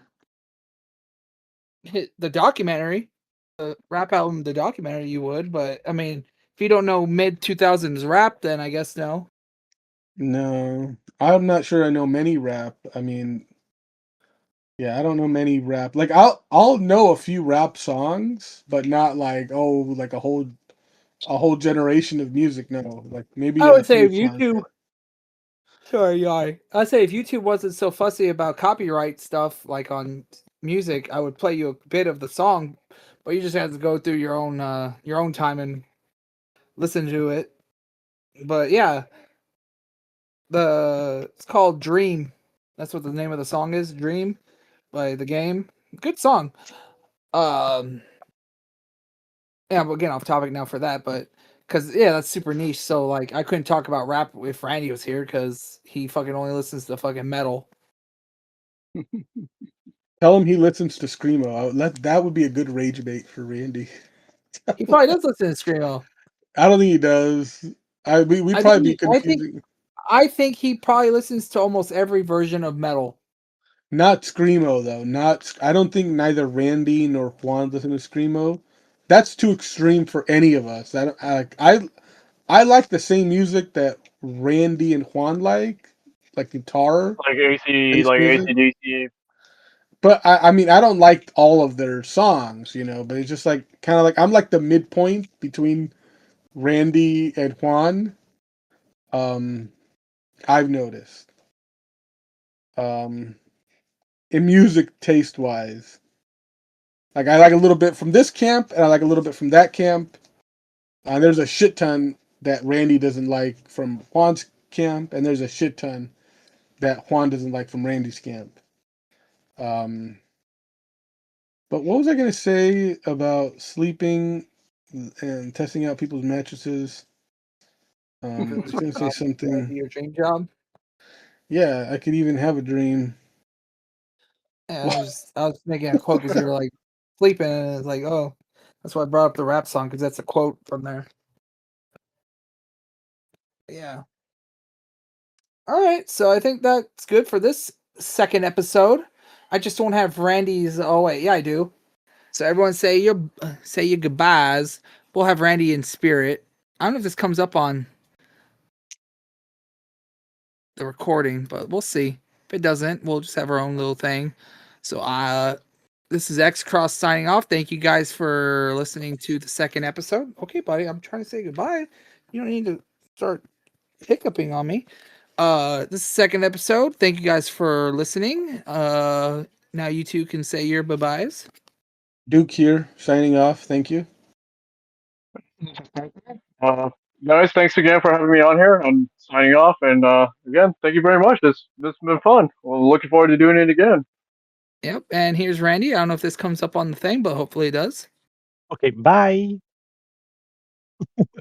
documentary, the rap album, the documentary, you would. But I mean, if you don't know mid 2000s rap, then I guess no. No, I'm not sure I know many rap. I mean, yeah, I don't know many rap. Like I'll know a few rap songs, but not like like a whole generation of music. No, like maybe I a would say few if songs. YouTube. Sorry, yeah. I'd say if YouTube wasn't so fussy about copyright stuff, like on music, I would play you a bit of the song, but you just have to go through your own time and listen to it. But yeah, it's called Dream. That's what the name of the song is. Dream by The Game. Good song. Yeah, but again, off topic now for that, but because that's super niche. So like, I couldn't talk about rap if Randy was here because he fucking only listens to fucking metal. Tell him he listens to Screamo. That would be a good rage bait for Randy. He probably does listen to Screamo. I don't think he does. We probably be confusing. I think he probably listens to almost every version of metal. Not Screamo though. I don't think neither Randy nor Juan listen to Screamo. That's too extreme for any of us. I like the same music that Randy and Juan like guitar Like AC, based like music. AC/DC. But I mean I don't like all of their songs, but it's just like kind of like I'm like the midpoint between Randy and Juan. I've noticed. In music taste wise. Like I like a little bit from this camp and I like a little bit from that camp. There's a shit ton that Randy doesn't like from Juan's camp, and there's a shit ton that Juan doesn't like from Randy's camp. But what was I gonna say about sleeping and testing out people's mattresses? I was gonna say something. Your dream job. Yeah, I could even have a dream. Yeah, I was making a quote because you were like sleeping, and it's like, oh, that's why I brought up the rap song because that's a quote from there. Yeah. All right, so I think that's good for this second episode. I just don't have Randy's. Oh wait, yeah, I do. So everyone say your goodbyes. We'll have Randy in spirit. I don't know if this comes up on the recording, but we'll see. If it doesn't, we'll just have our own little thing. So this is Xcross signing off. Thank you guys for listening to the second episode. Okay, buddy, I'm trying to say goodbye. You don't need to start hiccuping on me. This is the second episode. Thank you guys for listening. Now you two can say your bye-byes. Duke here, signing off. Thank you. Guys, thanks again for having me on here. I'm signing off, and again, thank you very much. This has been fun. Well, looking forward to doing it again. Yep, and here's Randy. I don't know if this comes up on the thing, but hopefully it does. Okay, bye.